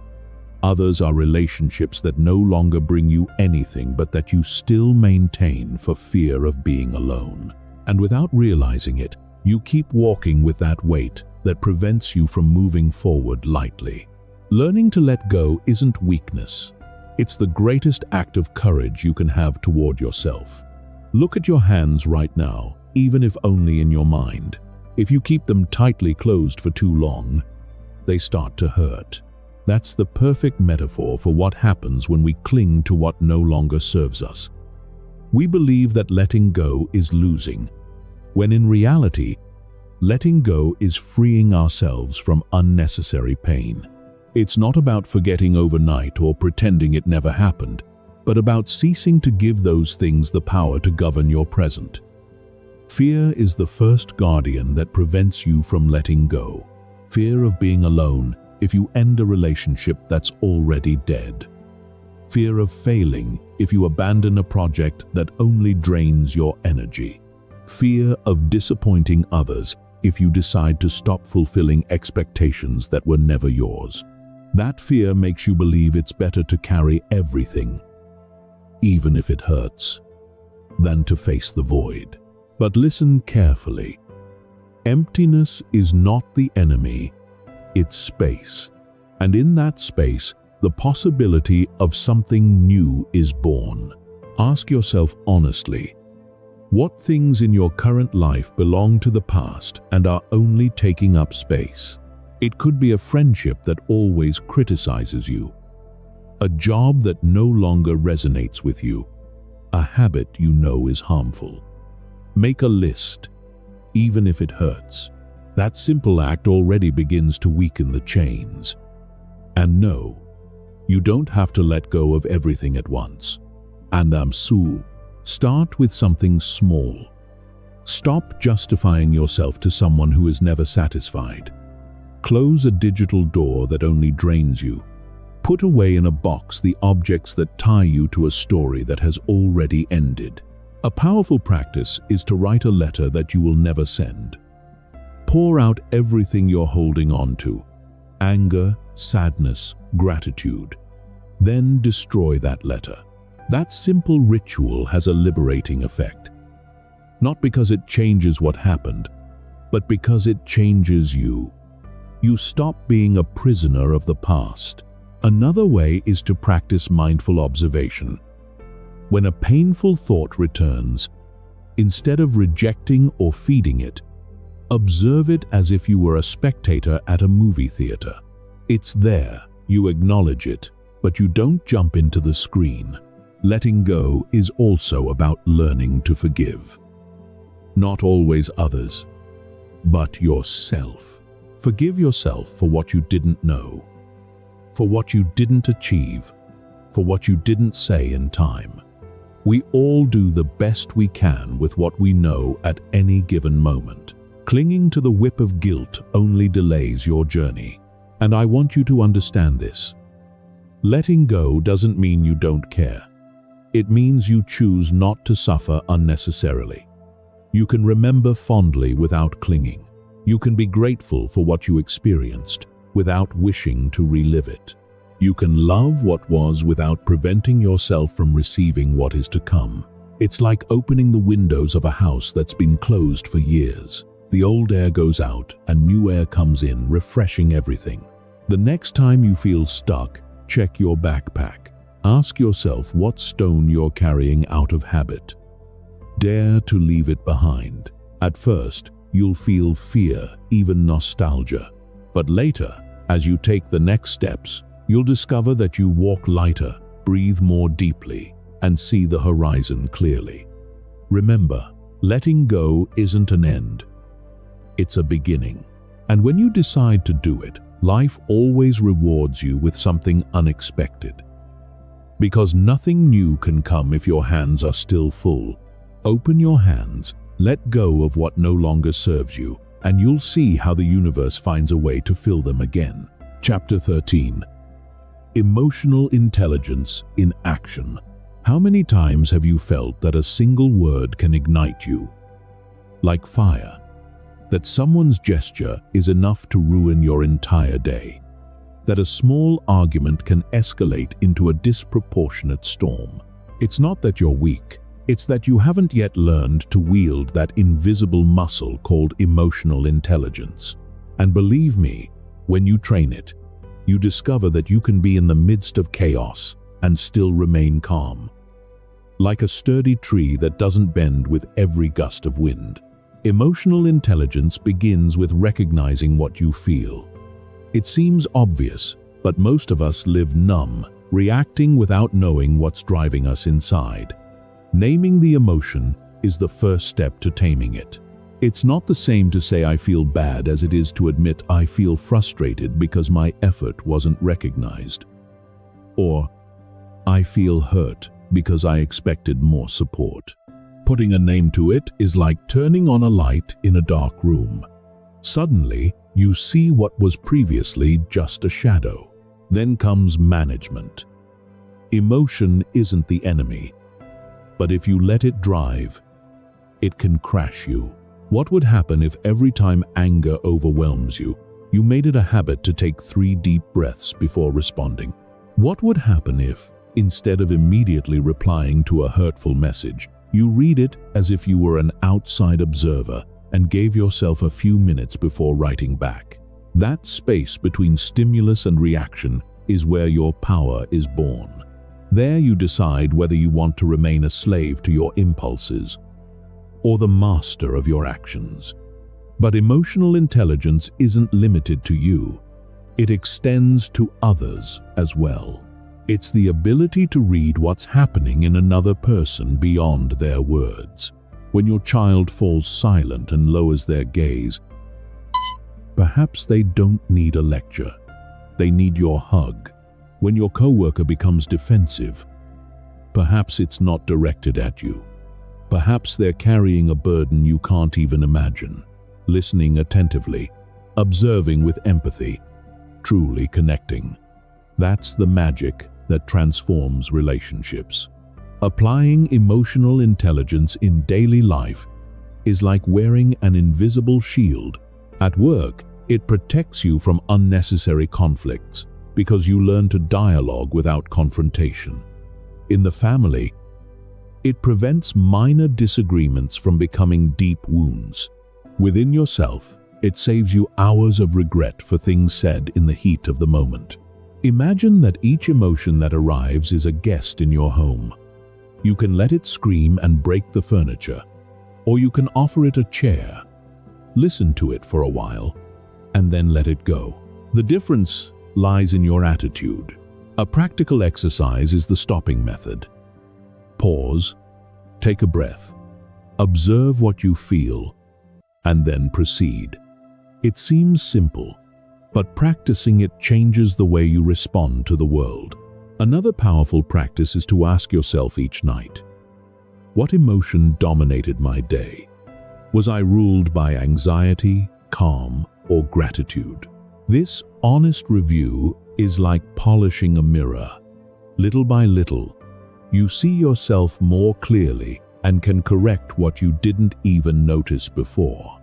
A: Others are relationships that no longer bring you anything but that you still maintain for fear of being alone. And without realizing it, you keep walking with that weight that prevents you from moving forward lightly. Learning to let go isn't weakness. It's the greatest act of courage you can have toward yourself. Look at your hands right now, even if only in your mind. If you keep them tightly closed for too long, they start to hurt. That's the perfect metaphor for what happens when we cling to what no longer serves us. We believe that letting go is losing, when in reality, letting go is freeing ourselves from unnecessary pain. It's not about forgetting overnight or pretending it never happened, but about ceasing to give those things the power to govern your present. Fear is the first guardian that prevents you from letting go. Fear of being alone if you end a relationship that's already dead. Fear of failing if you abandon a project that only drains your energy. Fear of disappointing others if you decide to stop fulfilling expectations that were never yours. That fear makes you believe it's better to carry everything, even if it hurts, than to face the void. But listen carefully. Emptiness is not the enemy, it's space. And in that space, the possibility of something new is born. Ask yourself honestly, what things in your current life belong to the past and are only taking up space? It could be a friendship that always criticizes you, a job that no longer resonates with you, a habit you know is harmful. Make a list, even if it hurts. That simple act already begins to weaken the chains. And no, you don't have to let go of everything at once. And start with something small. Stop justifying yourself to someone who is never satisfied. Close a digital door that only drains you. Put away in a box the objects that tie you to a story that has already ended. A powerful practice is to write a letter that you will never send. Pour out everything you're holding on to: anger, sadness, gratitude. Then destroy that letter. That simple ritual has a liberating effect. Not because it changes what happened, but because it changes you. You stop being a prisoner of the past. Another way is to practice mindful observation. When a painful thought returns, instead of rejecting or feeding it, observe it as if you were a spectator at a movie theater. It's there, you acknowledge it, but you don't jump into the screen. Letting go is also about learning to forgive. Not always others, but yourself. Forgive yourself for what you didn't know, for what you didn't achieve, for what you didn't say in time. We all do the best we can with what we know at any given moment. Clinging to the whip of guilt only delays your journey. And I want you to understand this. Letting go doesn't mean you don't care. It means you choose not to suffer unnecessarily. You can remember fondly without clinging. You can be grateful for what you experienced without wishing to relive it. You can love what was without preventing yourself from receiving what is to come. It's like opening the windows of a house that's been closed for years. The old air goes out and new air comes in, refreshing everything. The next time you feel stuck, check your backpack. Ask yourself what stone you're carrying out of habit. Dare to leave it behind. At first, you'll feel fear, even nostalgia. But later, as you take the next steps, you'll discover that you walk lighter, breathe more deeply, and see the horizon clearly. Remember, letting go isn't an end. It's a beginning. And when you decide to do it, life always rewards you with something unexpected. Because nothing new can come if your hands are still full. Open your hands, let go of what no longer serves you, and you'll see how the universe finds a way to fill them again. Chapter 13. Emotional intelligence in action. How many times have you felt that a single word can ignite you? Like fire. That someone's gesture is enough to ruin your entire day. That a small argument can escalate into a disproportionate storm. It's not that you're weak. It's that you haven't yet learned to wield that invisible muscle called emotional intelligence. And believe me, when you train it, you discover that you can be in the midst of chaos and still remain calm. Like a sturdy tree that doesn't bend with every gust of wind. Emotional intelligence begins with recognizing what you feel. It seems obvious, but most of us live numb, reacting without knowing what's driving us inside. Naming the emotion is the first step to taming it. It's not the same to say I feel bad as it is to admit I feel frustrated because my effort wasn't recognized. Or, I feel hurt because I expected more support. Putting a name to it is like turning on a light in a dark room. Suddenly, you see what was previously just a shadow. Then comes management. Emotion isn't the enemy, but if you let it drive, it can crash you. What would happen if every time anger overwhelms you, you made it a habit to take 3 deep breaths before responding? What would happen if, instead of immediately replying to a hurtful message, you read it as if you were an outside observer and gave yourself a few minutes before writing back? That space between stimulus and reaction is where your power is born. There you decide whether you want to remain a slave to your impulses or the master of your actions. But emotional intelligence isn't limited to you. It extends to others as well. It's the ability to read what's happening in another person beyond their words. When your child falls silent and lowers their gaze, perhaps they don't need a lecture. They need your hug. When your coworker becomes defensive, perhaps it's not directed at you. Perhaps they're carrying a burden you can't even imagine. Listening attentively, observing with empathy, truly connecting. That's the magic that transforms relationships. Applying emotional intelligence in daily life is like wearing an invisible shield. At work, it protects you from unnecessary conflicts because you learn to dialogue without confrontation. In the family, it prevents minor disagreements from becoming deep wounds. Within yourself, it saves you hours of regret for things said in the heat of the moment. Imagine that each emotion that arrives is a guest in your home. You can let it scream and break the furniture, or you can offer it a chair. Listen to it for a while, and then let it go. The difference lies in your attitude. A practical exercise is the stopping method. Pause, take a breath, observe what you feel, and then proceed. It seems simple, but practicing it changes the way you respond to the world. Another powerful practice is to ask yourself each night, what emotion dominated my day? Was I ruled by anxiety, calm, or gratitude? This honest review is like polishing a mirror. Little by little, you see yourself more clearly and can correct what you didn't even notice before.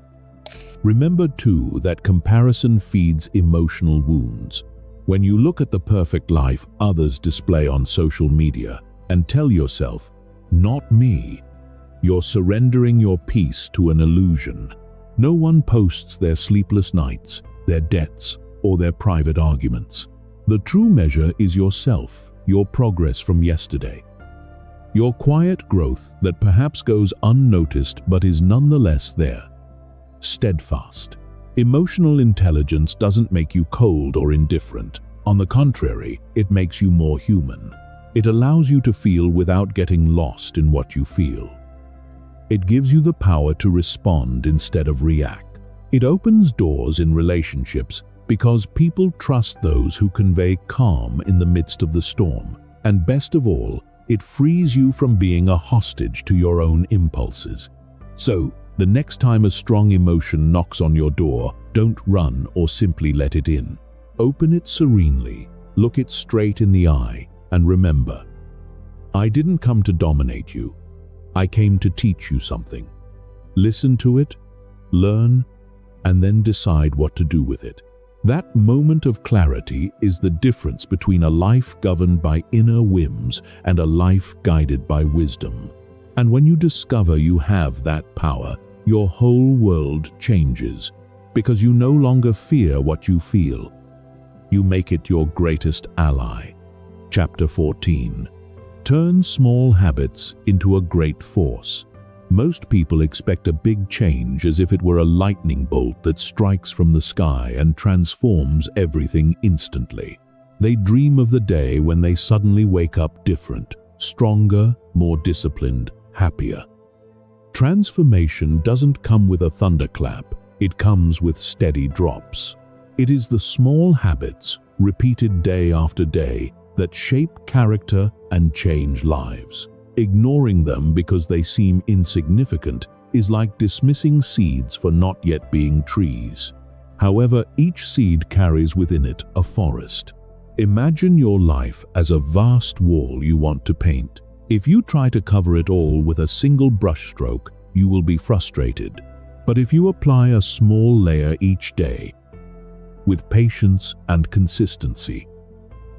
A: Remember too that comparison feeds emotional wounds. When you look at the perfect life others display on social media and tell yourself, not me, you're surrendering your peace to an illusion. No one posts their sleepless nights, their debts, or their private arguments. The true measure is yourself, your progress from yesterday. Your quiet growth that perhaps goes unnoticed but is nonetheless there. Steadfast. Emotional intelligence doesn't make you cold or indifferent. On the contrary, it makes you more human. It allows you to feel without getting lost in what you feel. It gives you the power to respond instead of react. It opens doors in relationships because people trust those who convey calm in the midst of the storm. And best of all, it frees you from being a hostage to your own impulses. So, the next time a strong emotion knocks on your door, don't run or simply let it in. Open it serenely, look it straight in the eye, and remember, I didn't come to dominate you. I came to teach you something. Listen to it, learn, and then decide what to do with it. That moment of clarity is the difference between a life governed by inner whims and a life guided by wisdom. And when you discover you have that power, your whole world changes, because you no longer fear what you feel. you make it your greatest ally. Chapter 14. Turn small habits into a great force. Most people expect a big change as if it were a lightning bolt that strikes from the sky and transforms everything instantly. They dream of the day when they suddenly wake up different, stronger, more disciplined, happier. Transformation doesn't come with a thunderclap, it comes with steady drops. It is the small habits, repeated day after day, that shape character and change lives. Ignoring them because they seem insignificant is like dismissing seeds for not yet being trees. However, each seed carries within it a forest. Imagine your life as a vast wall you want to paint. If you try to cover it all with a single brushstroke, you will be frustrated. But if you apply a small layer each day, with patience and consistency,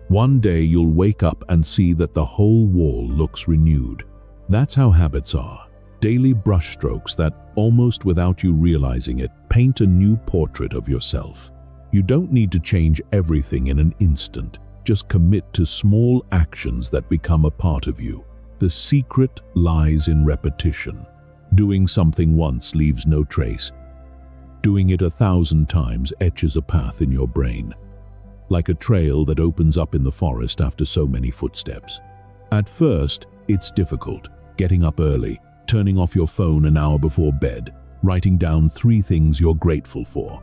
A: one day you'll wake up and see that the whole wall looks renewed. That's how habits are. Daily brushstrokes that, almost without you realizing it, paint a new portrait of yourself. You don't need to change everything in an instant. Just commit to small actions that become a part of you. The secret lies in repetition. Doing something once leaves no trace. Doing it 1,000 times etches a path in your brain, like a trail that opens up in the forest after so many footsteps. At first, it's difficult, getting up early, turning off your phone an hour before bed, writing down 3 things you're grateful for.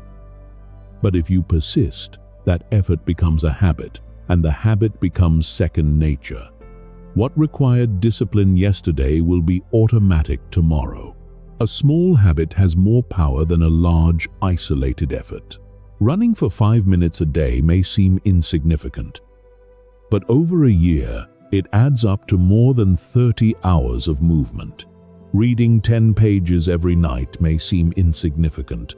A: But if you persist, that effort becomes a habit, and the habit becomes second nature. What required discipline yesterday will be automatic tomorrow. A small habit has more power than a large, isolated effort. Running for 5 minutes a day may seem insignificant, but over a year, it adds up to more than 30 hours of movement. Reading 10 pages every night may seem insignificant,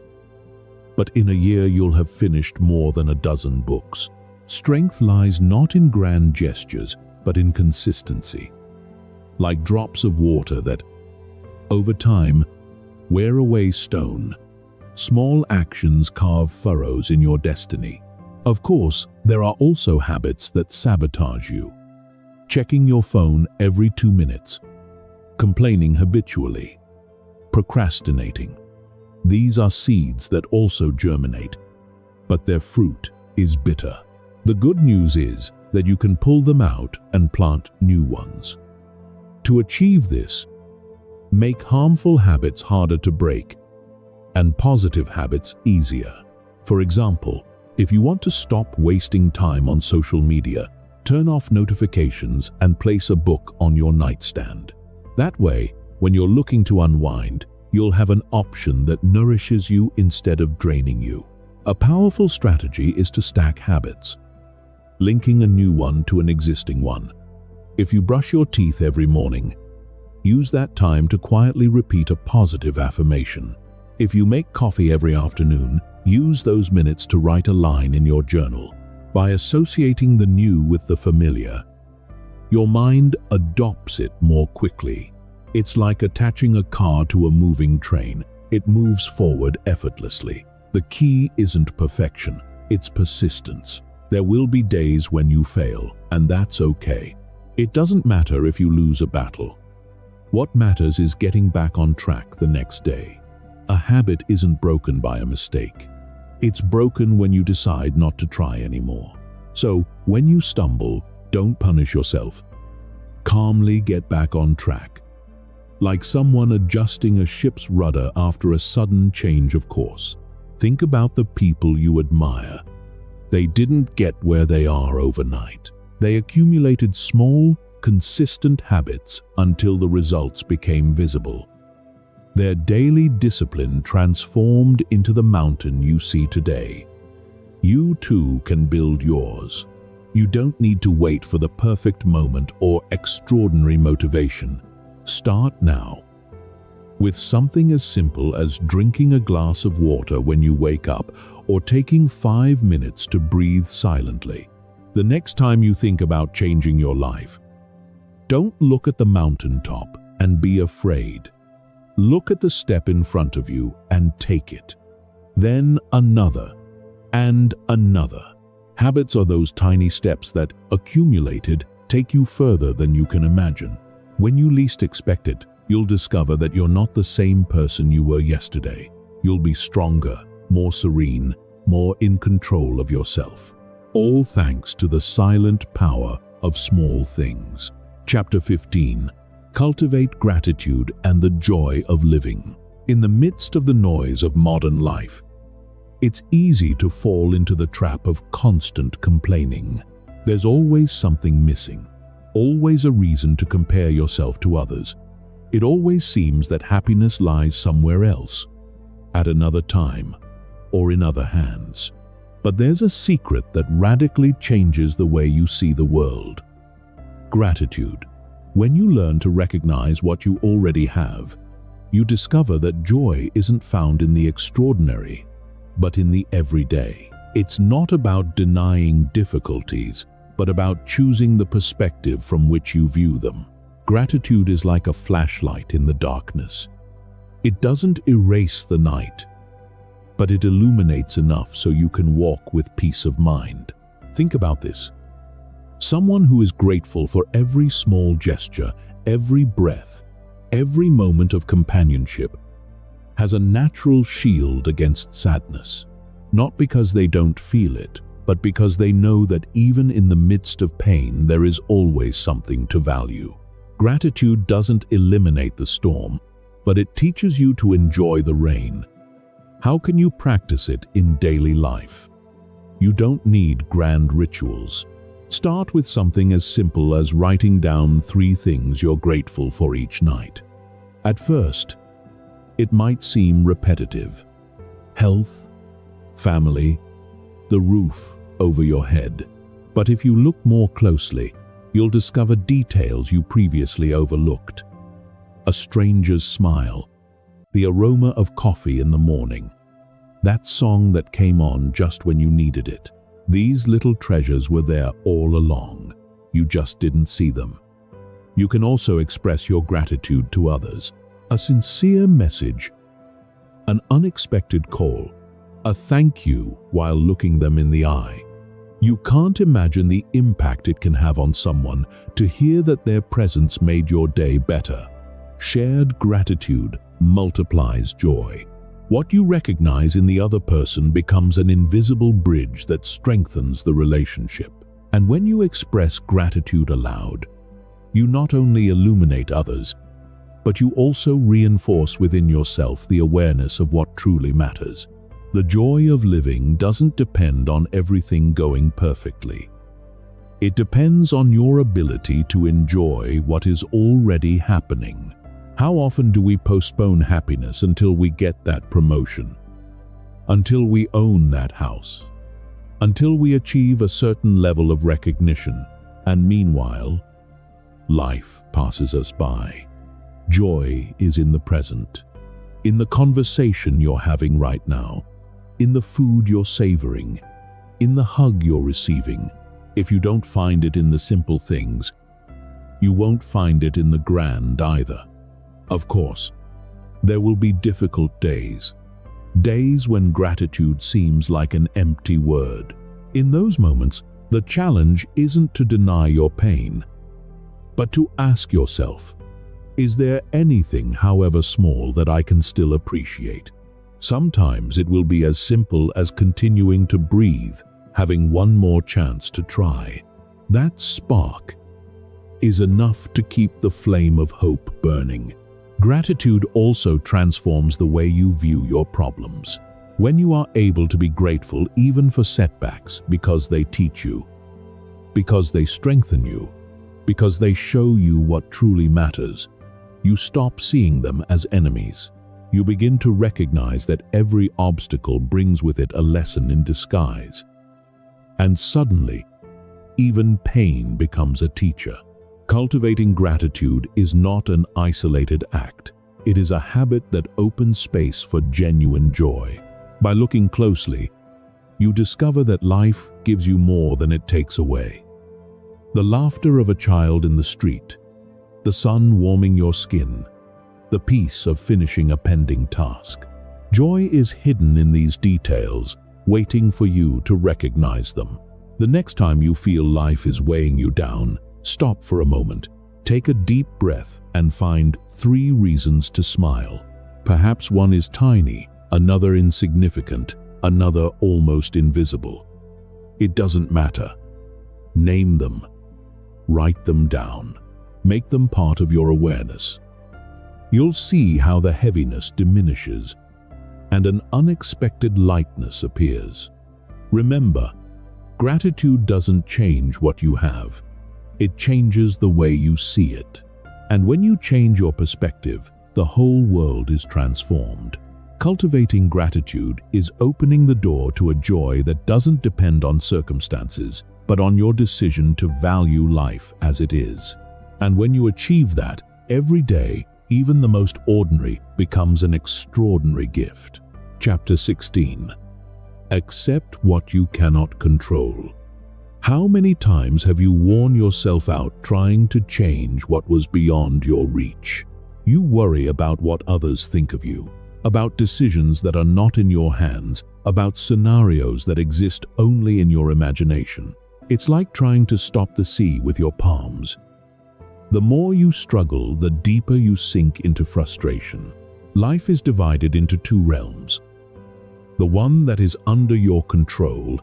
A: but in a year you'll have finished more than a dozen books. Strength lies not in grand gestures, but in consistency. Like drops of water that, over time, wear away stone. Small actions carve furrows in your destiny. Of course, there are also habits that sabotage you. Checking your phone every 2 minutes, complaining habitually, procrastinating. These are seeds that also germinate, but their fruit is bitter. The good news is that you can pull them out and plant new ones. To achieve this, make harmful habits harder to break and positive habits easier. For example, if you want to stop wasting time on social media, turn off notifications and place a book on your nightstand. That way, when you're looking to unwind, you'll have an option that nourishes you instead of draining you. A powerful strategy is to stack habits, linking a new one to an existing one. If you brush your teeth every morning, use that time to quietly repeat a positive affirmation. If you make coffee every afternoon, use those minutes to write a line in your journal. By associating the new with the familiar, your mind adopts it more quickly. It's like attaching a car to a moving train. It moves forward effortlessly. The key isn't perfection, it's persistence. There will be days when you fail, and that's okay. It doesn't matter if you lose a battle. What matters is getting back on track the next day. A habit isn't broken by a mistake. It's broken when you decide not to try anymore. So, when you stumble, don't punish yourself. Calmly get back on track. Like someone adjusting a ship's rudder after a sudden change of course. Think about the people you admire. They didn't get where they are overnight. They accumulated small, consistent habits until the results became visible. Their daily discipline transformed into the mountain you see today. You too can build yours. You don't need to wait for the perfect moment or extraordinary motivation. Start now. With something as simple as drinking a glass of water when you wake up or taking 5 minutes to breathe silently. The next time you think about changing your life, don't look at the mountaintop and be afraid. Look at the step in front of you and take it. Then another and another. Habits are those tiny steps that, accumulated, take you further than you can imagine. When you least expect it, you'll discover that you're not the same person you were yesterday. You'll be stronger, more serene, more in control of yourself. All thanks to the silent power of small things. Chapter 15. Cultivate gratitude and the joy of living. In the midst of the noise of modern life, it's easy to fall into the trap of constant complaining. There's always something missing, always a reason to compare yourself to others. It always seems that happiness lies somewhere else, at another time, or in other hands. But there's a secret that radically changes the way you see the world. Gratitude. When you learn to recognize what you already have, you discover that joy isn't found in the extraordinary, but in the everyday. It's not about denying difficulties, but about choosing the perspective from which you view them. Gratitude is like a flashlight in the darkness. It doesn't erase the night, but it illuminates enough so you can walk with peace of mind. Think about this. Someone who is grateful for every small gesture, every breath, every moment of companionship, has a natural shield against sadness. Not because they don't feel it, but because they know that even in the midst of pain, there is always something to value. Gratitude doesn't eliminate the storm, but it teaches you to enjoy the rain. How can you practice it in daily life? You don't need grand rituals. Start with something as simple as writing down 3 things you're grateful for each night. At first, it might seem repetitive. Health, family, the roof over your head. But if you look more closely, you'll discover details you previously overlooked. A stranger's smile, the aroma of coffee in the morning, that song that came on just when you needed it. These little treasures were there all along. You just didn't see them. You can also express your gratitude to others. A sincere message, an unexpected call, a thank you while looking them in the eye. You can't imagine the impact it can have on someone to hear that their presence made your day better. Shared gratitude multiplies joy. What you recognize in the other person becomes an invisible bridge that strengthens the relationship. And when you express gratitude aloud, you not only illuminate others, but you also reinforce within yourself the awareness of what truly matters. The joy of living doesn't depend on everything going perfectly. It depends on your ability to enjoy what is already happening. How often do we postpone happiness until we get that promotion? Until we own that house? Until we achieve a certain level of recognition? And meanwhile, life passes us by. Joy is in the present, in the conversation you're having right now, in the food you're savoring, in the hug you're receiving. If you don't find it in the simple things, you won't find it in the grand either. Of course, there will be difficult days when gratitude seems like an empty word. In those moments, the challenge isn't to deny your pain, but to ask yourself, is there anything, however small, that I can still appreciate? Sometimes it will be as simple as continuing to breathe, having one more chance to try. That spark is enough to keep the flame of hope burning. Gratitude also transforms the way you view your problems. When you are able to be grateful even for setbacks because they teach you, because they strengthen you, because they show you what truly matters, you stop seeing them as enemies. You begin to recognize that every obstacle brings with it a lesson in disguise. And suddenly, even pain becomes a teacher. Cultivating gratitude is not an isolated act. It is a habit that opens space for genuine joy. By looking closely, you discover that life gives you more than it takes away. The laughter of a child in the street, the sun warming your skin, the peace of finishing a pending task. Joy is hidden in these details, waiting for you to recognize them. The next time you feel life is weighing you down, stop for a moment, take a deep breath and find 3 reasons to smile. Perhaps one is tiny, another insignificant, another almost invisible. It doesn't matter. Name them. Write them down. Make them part of your awareness. You'll see how the heaviness diminishes and an unexpected lightness appears. Remember, gratitude doesn't change what you have. It changes the way you see it. And when you change your perspective, the whole world is transformed. Cultivating gratitude is opening the door to a joy that doesn't depend on circumstances, but on your decision to value life as it is. And when you achieve that, every day, even the most ordinary, becomes an extraordinary gift. Chapter 16. Accept what you cannot control. How many times have you worn yourself out trying to change what was beyond your reach? You worry about what others think of you, about decisions that are not in your hands, about scenarios that exist only in your imagination. It's like trying to stop the sea with your palms. The more you struggle, the deeper you sink into frustration. Life is divided into 2 realms. The one that is under your control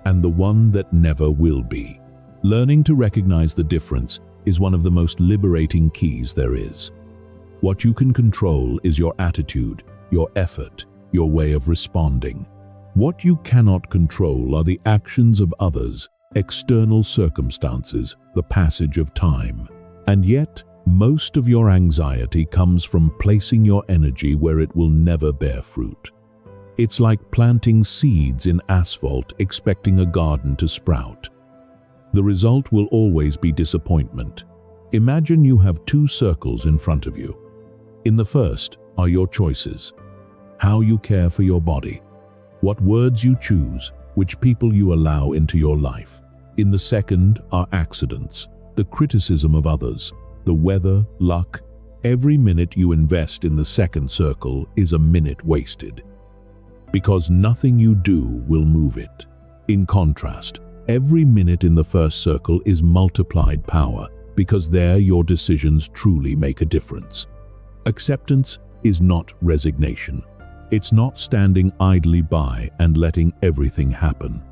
A: and the one that never will be. Learning to recognize the difference is one of the most liberating keys there is. What you can control is your attitude, your effort, your way of responding. What you cannot control are the actions of others, external circumstances, the passage of time. And yet, most of your anxiety comes from placing your energy where it will never bear fruit. It's like planting seeds in asphalt expecting a garden to sprout. The result will always be disappointment. Imagine you have 2 circles in front of you. In the first are your choices, how you care for your body, what words you choose, which people you allow into your life. In the second are accidents, the criticism of others, the weather, luck. Every minute you invest in the second circle is a minute wasted, because nothing you do will move it. In contrast, every minute in the first circle is multiplied power, because there your decisions truly make a difference. Acceptance is not resignation. It's not standing idly by and letting everything happen.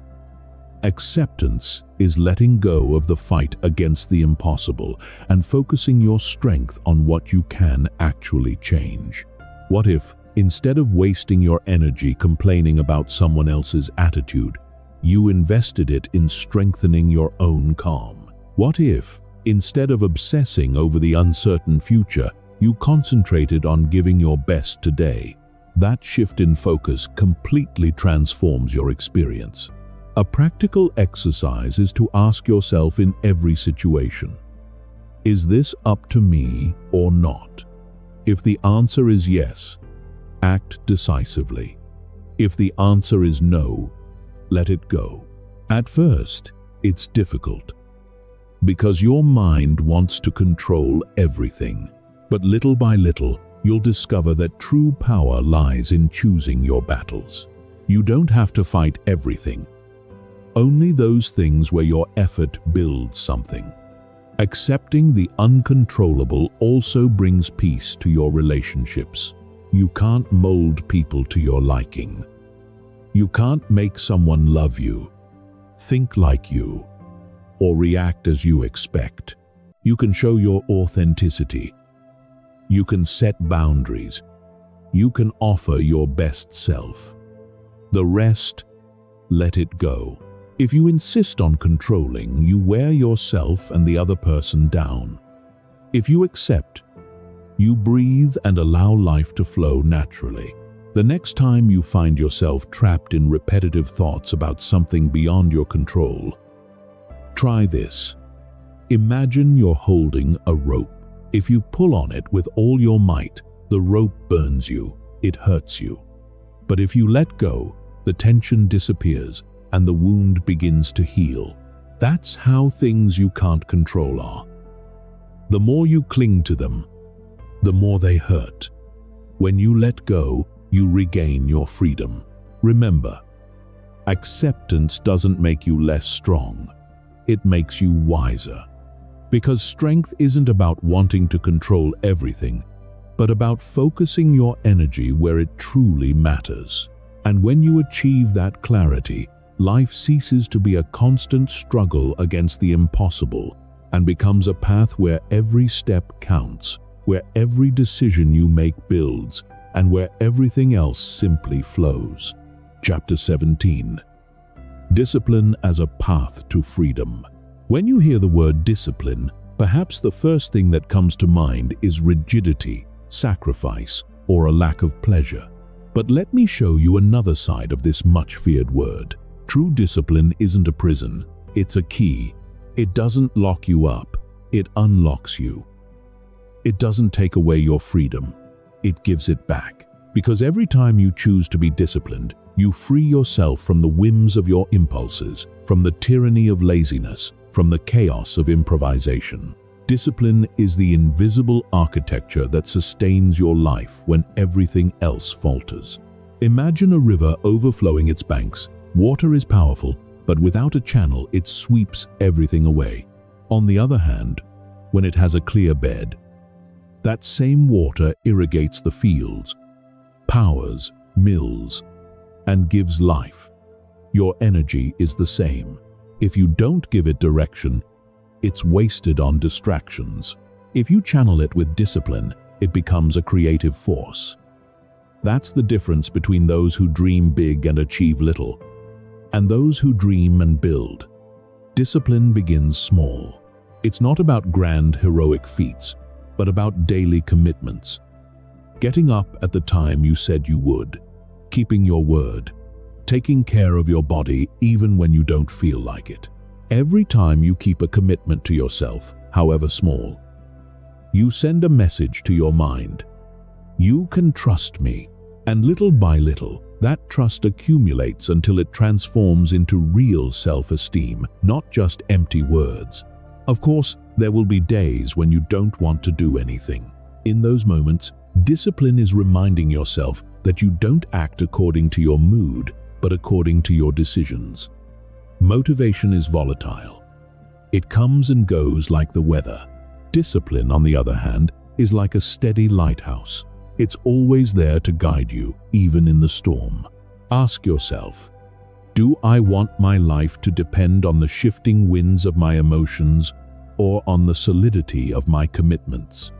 A: Acceptance is letting go of the fight against the impossible and focusing your strength on what you can actually change. What if, instead of wasting your energy complaining about someone else's attitude, you invested it in strengthening your own calm? What if, instead of obsessing over the uncertain future, you concentrated on giving your best today? That shift in focus completely transforms your experience. A practical exercise is to ask yourself in every situation, is this up to me or not? If the answer is yes, act decisively. If the answer is no, let it go. At first, it's difficult, because your mind wants to control everything. But little by little, you'll discover that true power lies in choosing your battles. You don't have to fight everything, only those things where your effort builds something. Accepting the uncontrollable also brings peace to your relationships. You can't mold people to your liking. You can't make someone love you, think like you, or react as you expect. You can show your authenticity. You can set boundaries. You can offer your best self. The rest, let it go. If you insist on controlling, you wear yourself and the other person down. If you accept, you breathe and allow life to flow naturally. The next time you find yourself trapped in repetitive thoughts about something beyond your control, try this. Imagine you're holding a rope. If you pull on it with all your might, the rope burns you, it hurts you. But if you let go, the tension disappears and the wound begins to heal. That's how things you can't control are. The more you cling to them, the more they hurt. When you let go, you regain your freedom. Remember, Acceptance doesn't make you less strong. It makes you wiser. Because strength isn't about wanting to control everything, but about focusing your energy where it truly matters. And when you achieve that clarity, life ceases to be a constant struggle against the impossible and becomes a path where every step counts, where every decision you make builds, and where everything else simply flows. Chapter 17. Discipline as a path to freedom. When you hear the word discipline, perhaps the first thing that comes to mind is rigidity, sacrifice, or a lack of pleasure. But let me show you another side of this much-feared word. True discipline isn't a prison, it's a key. It doesn't lock you up, it unlocks you. It doesn't take away your freedom, it gives it back. Because every time you choose to be disciplined, you free yourself from the whims of your impulses, from the tyranny of laziness, from the chaos of improvisation. Discipline is the invisible architecture that sustains your life when everything else falters. Imagine a river overflowing its banks. Water is powerful, but without a channel, it sweeps everything away. On the other hand, when it has a clear bed, that same water irrigates the fields, powers mills, and gives life. Your energy is the same. If you don't give it direction, it's wasted on distractions. If you channel it with discipline, it becomes a creative force. That's the difference between those who dream big and achieve little, and those who dream and build. Discipline begins small. It's not about grand, heroic feats, but about daily commitments. Getting up at the time you said you would, keeping your word, taking care of your body even when you don't feel like it. Every time you keep a commitment to yourself, however small, you send a message to your mind. You can trust me. And little by little, that trust accumulates until it transforms into real self-esteem, not just empty words. Of course, there will be days when you don't want to do anything. In those moments, discipline is reminding yourself that you don't act according to your mood, but according to your decisions. Motivation is volatile. It comes and goes like the weather. Discipline, on the other hand, is like a steady lighthouse. It's always there to guide you, even in the storm. Ask yourself, do I want my life to depend on the shifting winds of my emotions or on the solidity of my commitments?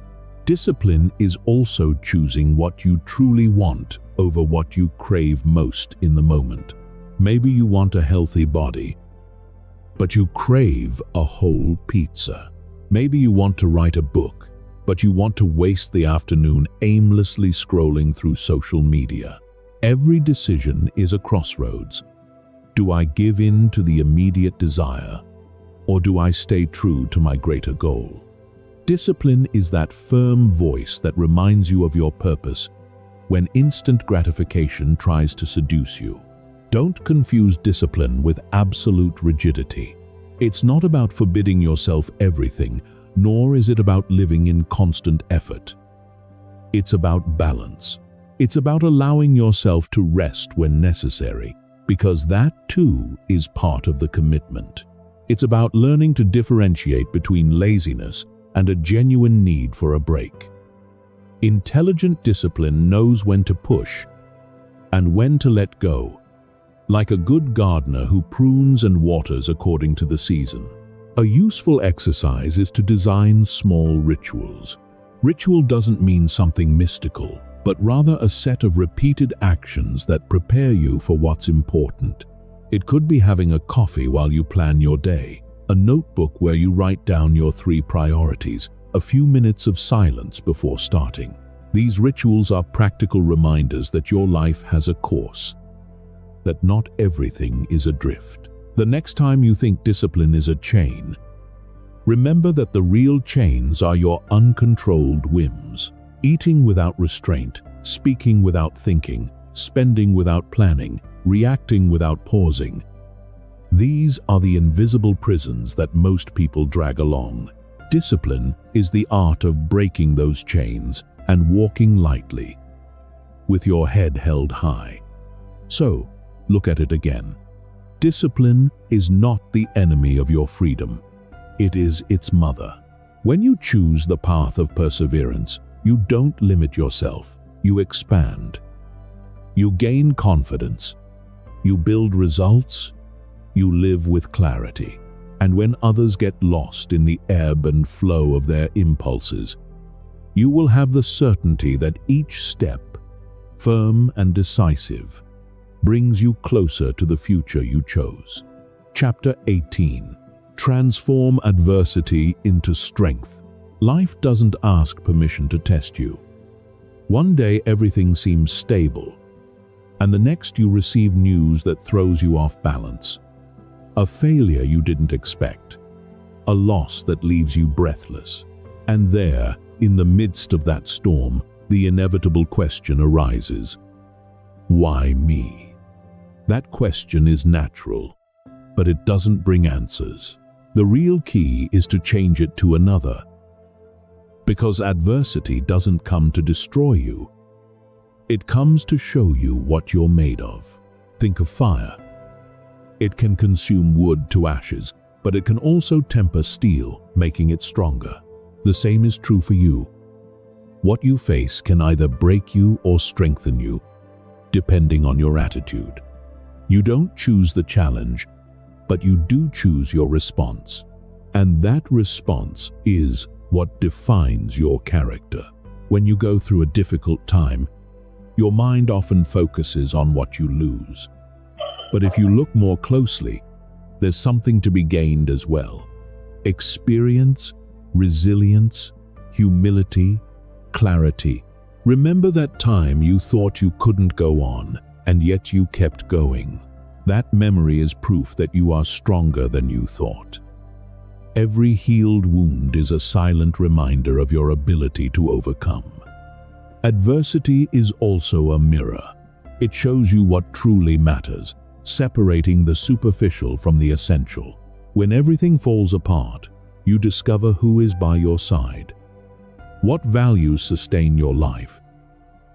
A: Discipline is also choosing what you truly want over what you crave most in the moment. Maybe you want a healthy body, but you crave a whole pizza. Maybe you want to write a book, but you want to waste the afternoon aimlessly scrolling through social media. Every decision is a crossroads. Do I give in to the immediate desire, or do I stay true to my greater goal? Discipline is that firm voice that reminds you of your purpose when instant gratification tries to seduce you. Don't confuse discipline with absolute rigidity. It's not about forbidding yourself everything, nor is it about living in constant effort. It's about balance. It's about allowing yourself to rest when necessary, because that too is part of the commitment. It's about learning to differentiate between laziness and a genuine need for a break. Intelligent discipline knows when to push and when to let go, like a good gardener who prunes and waters according to the season. A useful exercise is to design small rituals. Ritual doesn't mean something mystical, but rather a set of repeated actions that prepare you for what's important. It could be having a coffee while you plan your day, a notebook where you write down your 3 priorities, a few minutes of silence before starting. These rituals are practical reminders that your life has a course, that not everything is adrift. The next time you think discipline is a chain, remember that the real chains are your uncontrolled whims. Eating without restraint, speaking without thinking, spending without planning, reacting without pausing. These are the invisible prisons that most people drag along. Discipline is the art of breaking those chains and walking lightly, with your head held high. So, look at it again. Discipline is not the enemy of your freedom. It is its mother. When you choose the path of perseverance, you don't limit yourself, you expand. You gain confidence. You build results. You live with clarity. And when others get lost in the ebb and flow of their impulses, you will have the certainty that each step, firm and decisive, brings you closer to the future you chose. Chapter 18. Transform adversity into strength. Life doesn't ask permission to test you. One day everything seems stable, and the next you receive news that throws you off balance. A failure you didn't expect. A loss that leaves you breathless. And there, in the midst of that storm, the inevitable question arises. Why me? That question is natural, but it doesn't bring answers. The real key is to change it to another. Because adversity doesn't come to destroy you. It comes to show you what you're made of. Think of fire. It can consume wood to ashes, but it can also temper steel, making it stronger. The same is true for you. What you face can either break you or strengthen you, depending on your attitude. You don't choose the challenge, but you do choose your response. And that response is what defines your character. When you go through a difficult time, your mind often focuses on what you lose. But if you look more closely, there's something to be gained as well. Experience, resilience, humility, clarity. Remember that time you thought you couldn't go on, and yet you kept going. That memory is proof that you are stronger than you thought. Every healed wound is a silent reminder of your ability to overcome. Adversity is also a mirror. It shows you what truly matters, separating the superficial from the essential. When everything falls apart, you discover who is by your side, what values sustain your life,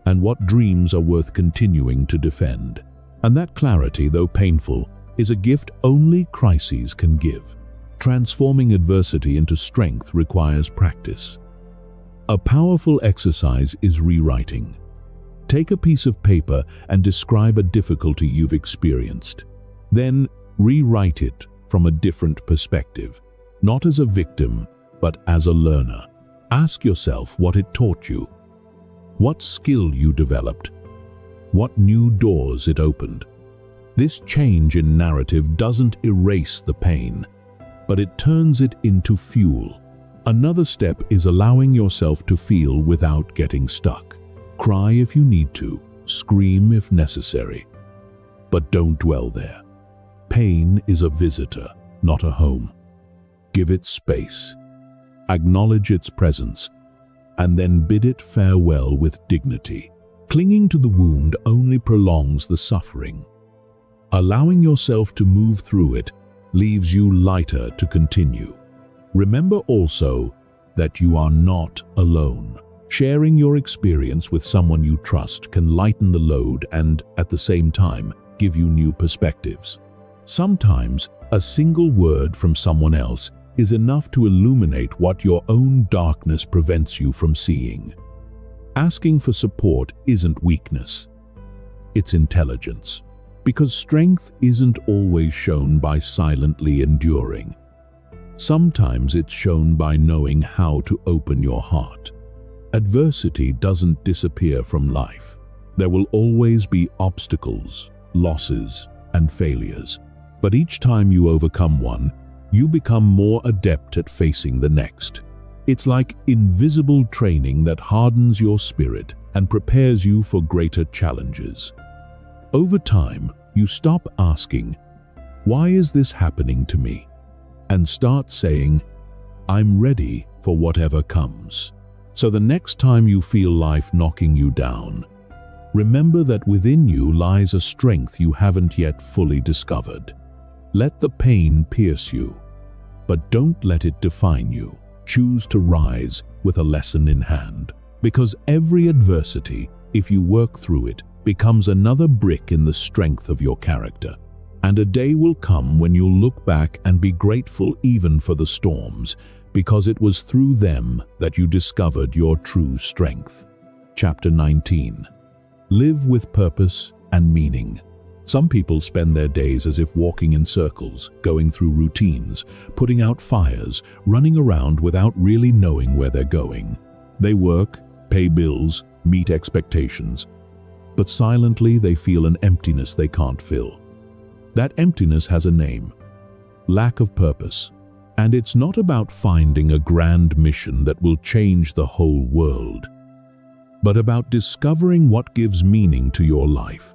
A: and what dreams are worth continuing to defend. And that clarity, though painful, is a gift only crises can give. Transforming adversity into strength requires practice. A powerful exercise is rewriting. Take a piece of paper and describe a difficulty you've experienced. Then rewrite it from a different perspective, not as a victim, but as a learner. Ask yourself what it taught you, what skill you developed, what new doors it opened. This change in narrative doesn't erase the pain, but it turns it into fuel. Another step is allowing yourself to feel without getting stuck. Cry if you need to, scream if necessary, but don't dwell there. Pain is a visitor, not a home. Give it space. Acknowledge its presence, and then bid it farewell with dignity. Clinging to the wound only prolongs the suffering. Allowing yourself to move through it leaves you lighter to continue. Remember also that you are not alone. Sharing your experience with someone you trust can lighten the load and, at the same time, give you new perspectives. Sometimes, a single word from someone else is enough to illuminate what your own darkness prevents you from seeing. Asking for support isn't weakness. It's intelligence. Because strength isn't always shown by silently enduring. Sometimes it's shown by knowing how to open your heart. Adversity doesn't disappear from life. There will always be obstacles, losses, and failures. But each time you overcome one, you become more adept at facing the next. It's like invisible training that hardens your spirit and prepares you for greater challenges. Over time, you stop asking, "Why is this happening to me?" and start saying, "I'm ready for whatever comes." So the next time you feel life knocking you down, remember that within you lies a strength you haven't yet fully discovered. Let the pain pierce you, but don't let it define you. Choose to rise with a lesson in hand, because every adversity, if you work through it, becomes another brick in the strength of your character. And a day will come when you'll look back and be grateful even for the storms, because it was through them that you discovered your true strength. Chapter 19. Live with purpose and meaning. Some people spend their days as if walking in circles, going through routines, putting out fires, running around without really knowing where they're going. They work, pay bills, meet expectations, but silently they feel an emptiness they can't fill. That emptiness has a name: lack of purpose. And it's not about finding a grand mission that will change the whole world, but about discovering what gives meaning to your life.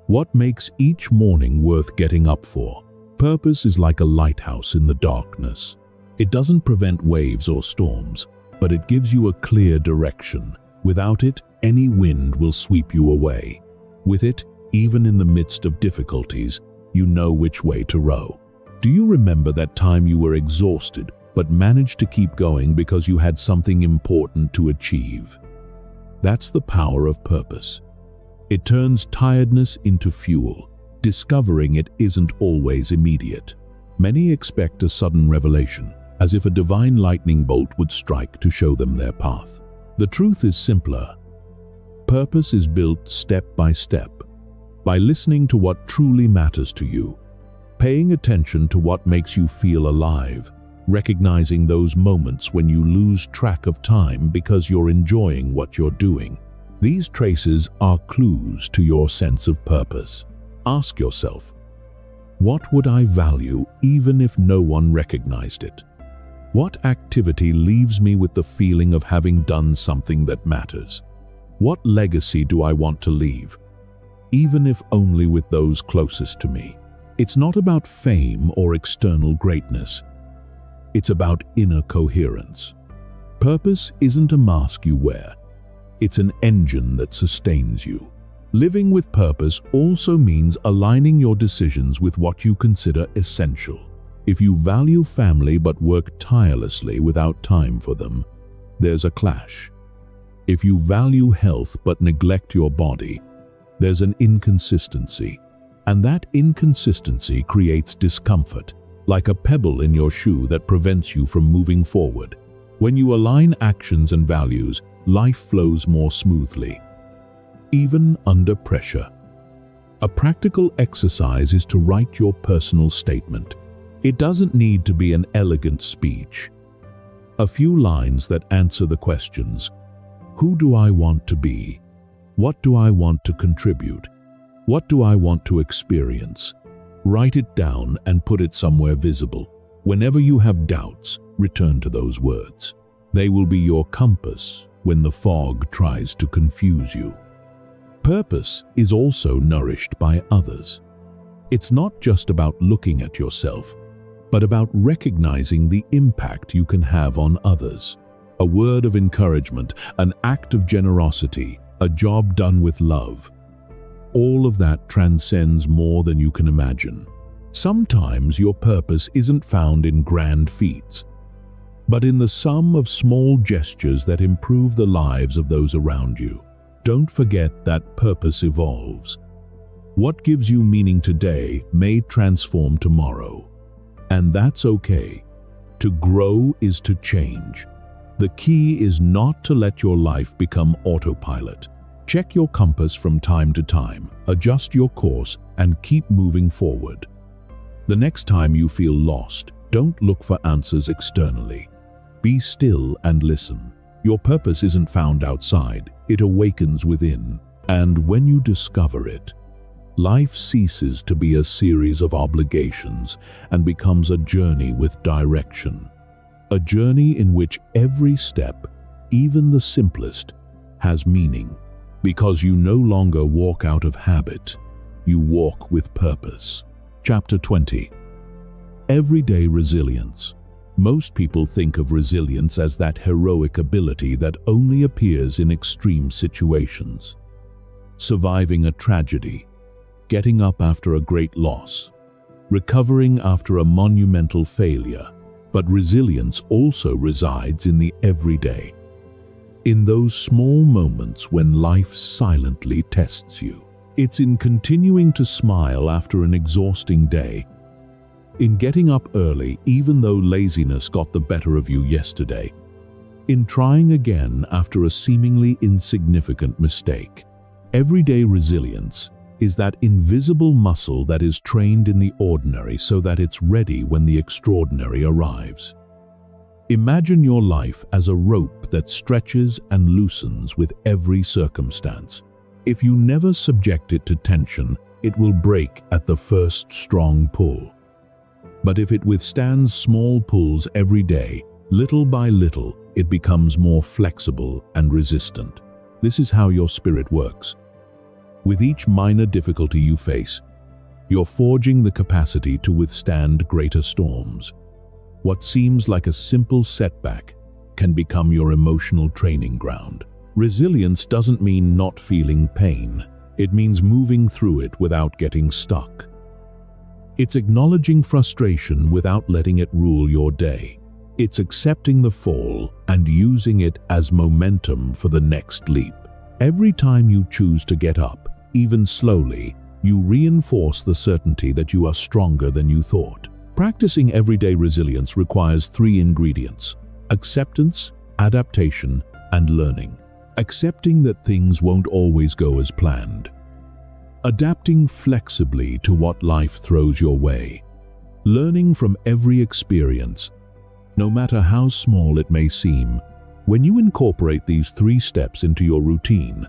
A: What makes each morning worth getting up for? Purpose is like a lighthouse in the darkness. It doesn't prevent waves or storms, but it gives you a clear direction. Without it, any wind will sweep you away. With it, even in the midst of difficulties, you know which way to row. Do you remember that time you were exhausted but managed to keep going because you had something important to achieve? That's the power of purpose. It turns tiredness into fuel. Discovering it isn't always immediate. Many expect a sudden revelation, as if a divine lightning bolt would strike to show them their path. The truth is simpler. Purpose is built step by step, by listening to what truly matters to you, paying attention to what makes you feel alive, recognizing those moments when you lose track of time because you're enjoying what you're doing. These traces are clues to your sense of purpose. Ask yourself, what would I value even if no one recognized it? What activity leaves me with the feeling of having done something that matters? What legacy do I want to leave, even if only with those closest to me? It's not about fame or external greatness. It's about inner coherence. Purpose isn't a mask you wear. It's an engine that sustains you. Living with purpose also means aligning your decisions with what you consider essential. If you value family but work tirelessly without time for them, there's a clash. If you value health but neglect your body, there's an inconsistency. And that inconsistency creates discomfort, like a pebble in your shoe that prevents you from moving forward. When you align actions and values, life flows more smoothly, even under pressure. A practical exercise is to write your personal statement. It doesn't need to be an elegant speech. A few lines that answer the questions: who do I want to be? What do I want to contribute? What do I want to experience? Write it down and put it somewhere visible. Whenever you have doubts, return to those words. They will be your compass when the fog tries to confuse you. Purpose is also nourished by others. It's not just about looking at yourself, but about recognizing the impact you can have on others. A word of encouragement, an act of generosity, a job done with love. All of that transcends more than you can imagine. Sometimes your purpose isn't found in grand feats, but in the sum of small gestures that improve the lives of those around you. Don't forget that purpose evolves. What gives you meaning today may transform tomorrow, and that's okay. To grow is to change. The key is not to let your life become autopilot. Check your compass from time to time, adjust your course, and keep moving forward. The next time you feel lost, don't look for answers externally. Be still and listen. Your purpose isn't found outside, it awakens within. And when you discover it, life ceases to be a series of obligations and becomes a journey with direction. A journey in which every step, even the simplest, has meaning. Because you no longer walk out of habit, you walk with purpose. Chapter 20. Everyday resilience. Most people think of resilience as that heroic ability that only appears in extreme situations. Surviving a tragedy, getting up after a great loss, recovering after a monumental failure. But resilience also resides in the everyday. In those small moments when life silently tests you. It's in continuing to smile after an exhausting day, in getting up early even though laziness got the better of you yesterday, in trying again after a seemingly insignificant mistake. Everyday resilience is that invisible muscle that is trained in the ordinary so that it's ready when the extraordinary arrives. Imagine your life as a rope that stretches and loosens with every circumstance. If you never subject it to tension, it will break at the first strong pull. But if it withstands small pulls every day, little by little, it becomes more flexible and resistant. This is how your spirit works. With each minor difficulty you face, you're forging the capacity to withstand greater storms. What seems like a simple setback can become your emotional training ground. Resilience doesn't mean not feeling pain. It means moving through it without getting stuck. It's acknowledging frustration without letting it rule your day. It's accepting the fall and using it as momentum for the next leap. Every time you choose to get up, even slowly, you reinforce the certainty that you are stronger than you thought. Practicing everyday resilience requires 3 ingredients: acceptance, adaptation, and learning. Accepting that things won't always go as planned. Adapting flexibly to what life throws your way. Learning from every experience, no matter how small it may seem. When you incorporate these 3 steps into your routine,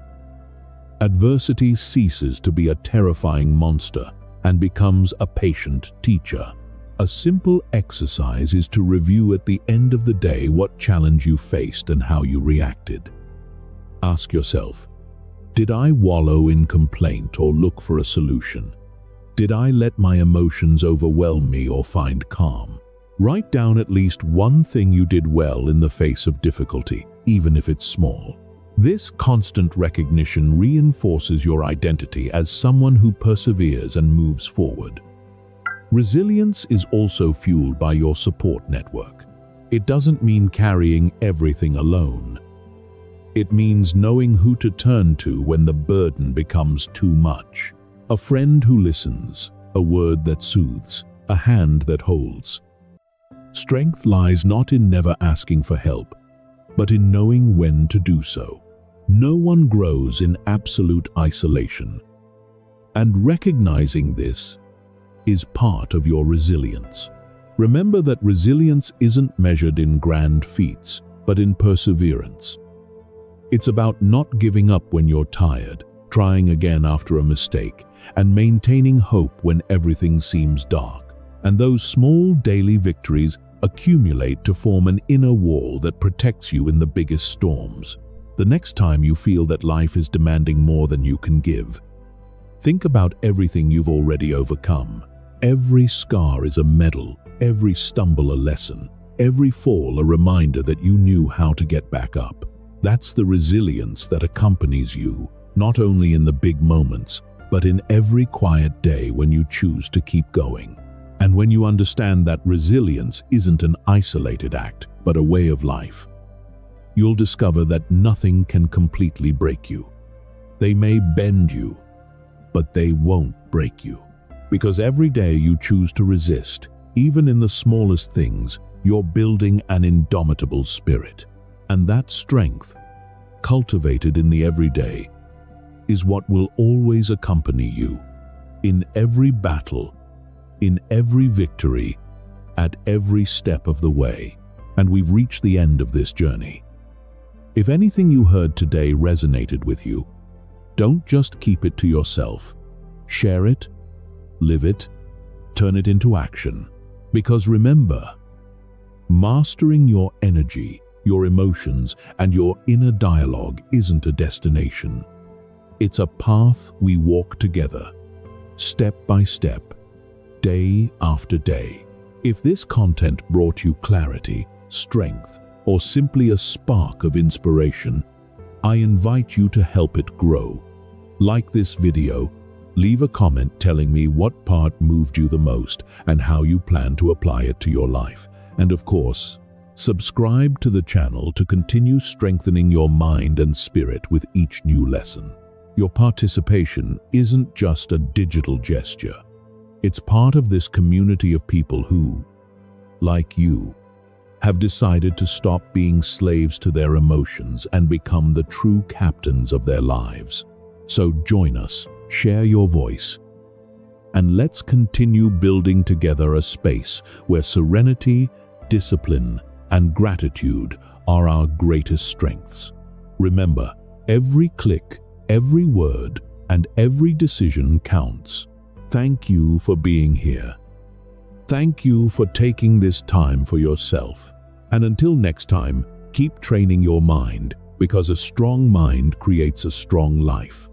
A: adversity ceases to be a terrifying monster and becomes a patient teacher. A simple exercise is to review at the end of the day what challenge you faced and how you reacted. Ask yourself, did I wallow in complaint or look for a solution? Did I let my emotions overwhelm me or find calm? Write down at least one thing you did well in the face of difficulty, even if it's small. This constant recognition reinforces your identity as someone who perseveres and moves forward. Resilience is also fueled by your support network. It doesn't mean carrying everything alone. It means knowing who to turn to when the burden becomes too much. A friend who listens, a word that soothes, a hand that holds. Strength lies not in never asking for help, but in knowing when to do so. No one grows in absolute isolation, and recognizing this is part of your resilience. Remember that resilience isn't measured in grand feats, but in perseverance. It's about not giving up when you're tired, trying again after a mistake, and maintaining hope when everything seems dark. And those small daily victories accumulate to form an inner wall that protects you in the biggest storms. The next time you feel that life is demanding more than you can give, think about everything you've already overcome. Every scar is a medal, every stumble a lesson, every fall a reminder that you knew how to get back up. That's the resilience that accompanies you, not only in the big moments, but in every quiet day when you choose to keep going. And when you understand that resilience isn't an isolated act, but a way of life, you'll discover that nothing can completely break you. They may bend you, but they won't break you. Because every day you choose to resist, even in the smallest things, you're building an indomitable spirit. And that strength, cultivated in the everyday, is what will always accompany you in every battle, in every victory, at every step of the way. And we've reached the end of this journey. If anything you heard today resonated with you, don't just keep it to yourself. Share it, live it, turn it into action. Because remember, mastering your energy, your emotions, and your inner dialogue isn't a destination. It's a path we walk together, step by step, day after day. If this content brought you clarity, strength, or simply a spark of inspiration, I invite you to help it grow. Like this video, leave a comment telling me what part moved you the most and how you plan to apply it to your life. And of course, subscribe to the channel to continue strengthening your mind and spirit with each new lesson. Your participation isn't just a digital gesture. It's part of this community of people who, like you, have decided to stop being slaves to their emotions and become the true captains of their lives. So join us, share your voice, and let's continue building together a space where serenity, discipline, and gratitude are our greatest strengths. Remember, every click, every word, and every decision counts. Thank you for being here. Thank you for taking this time for yourself. And until next time, keep training your mind, because a strong mind creates a strong life.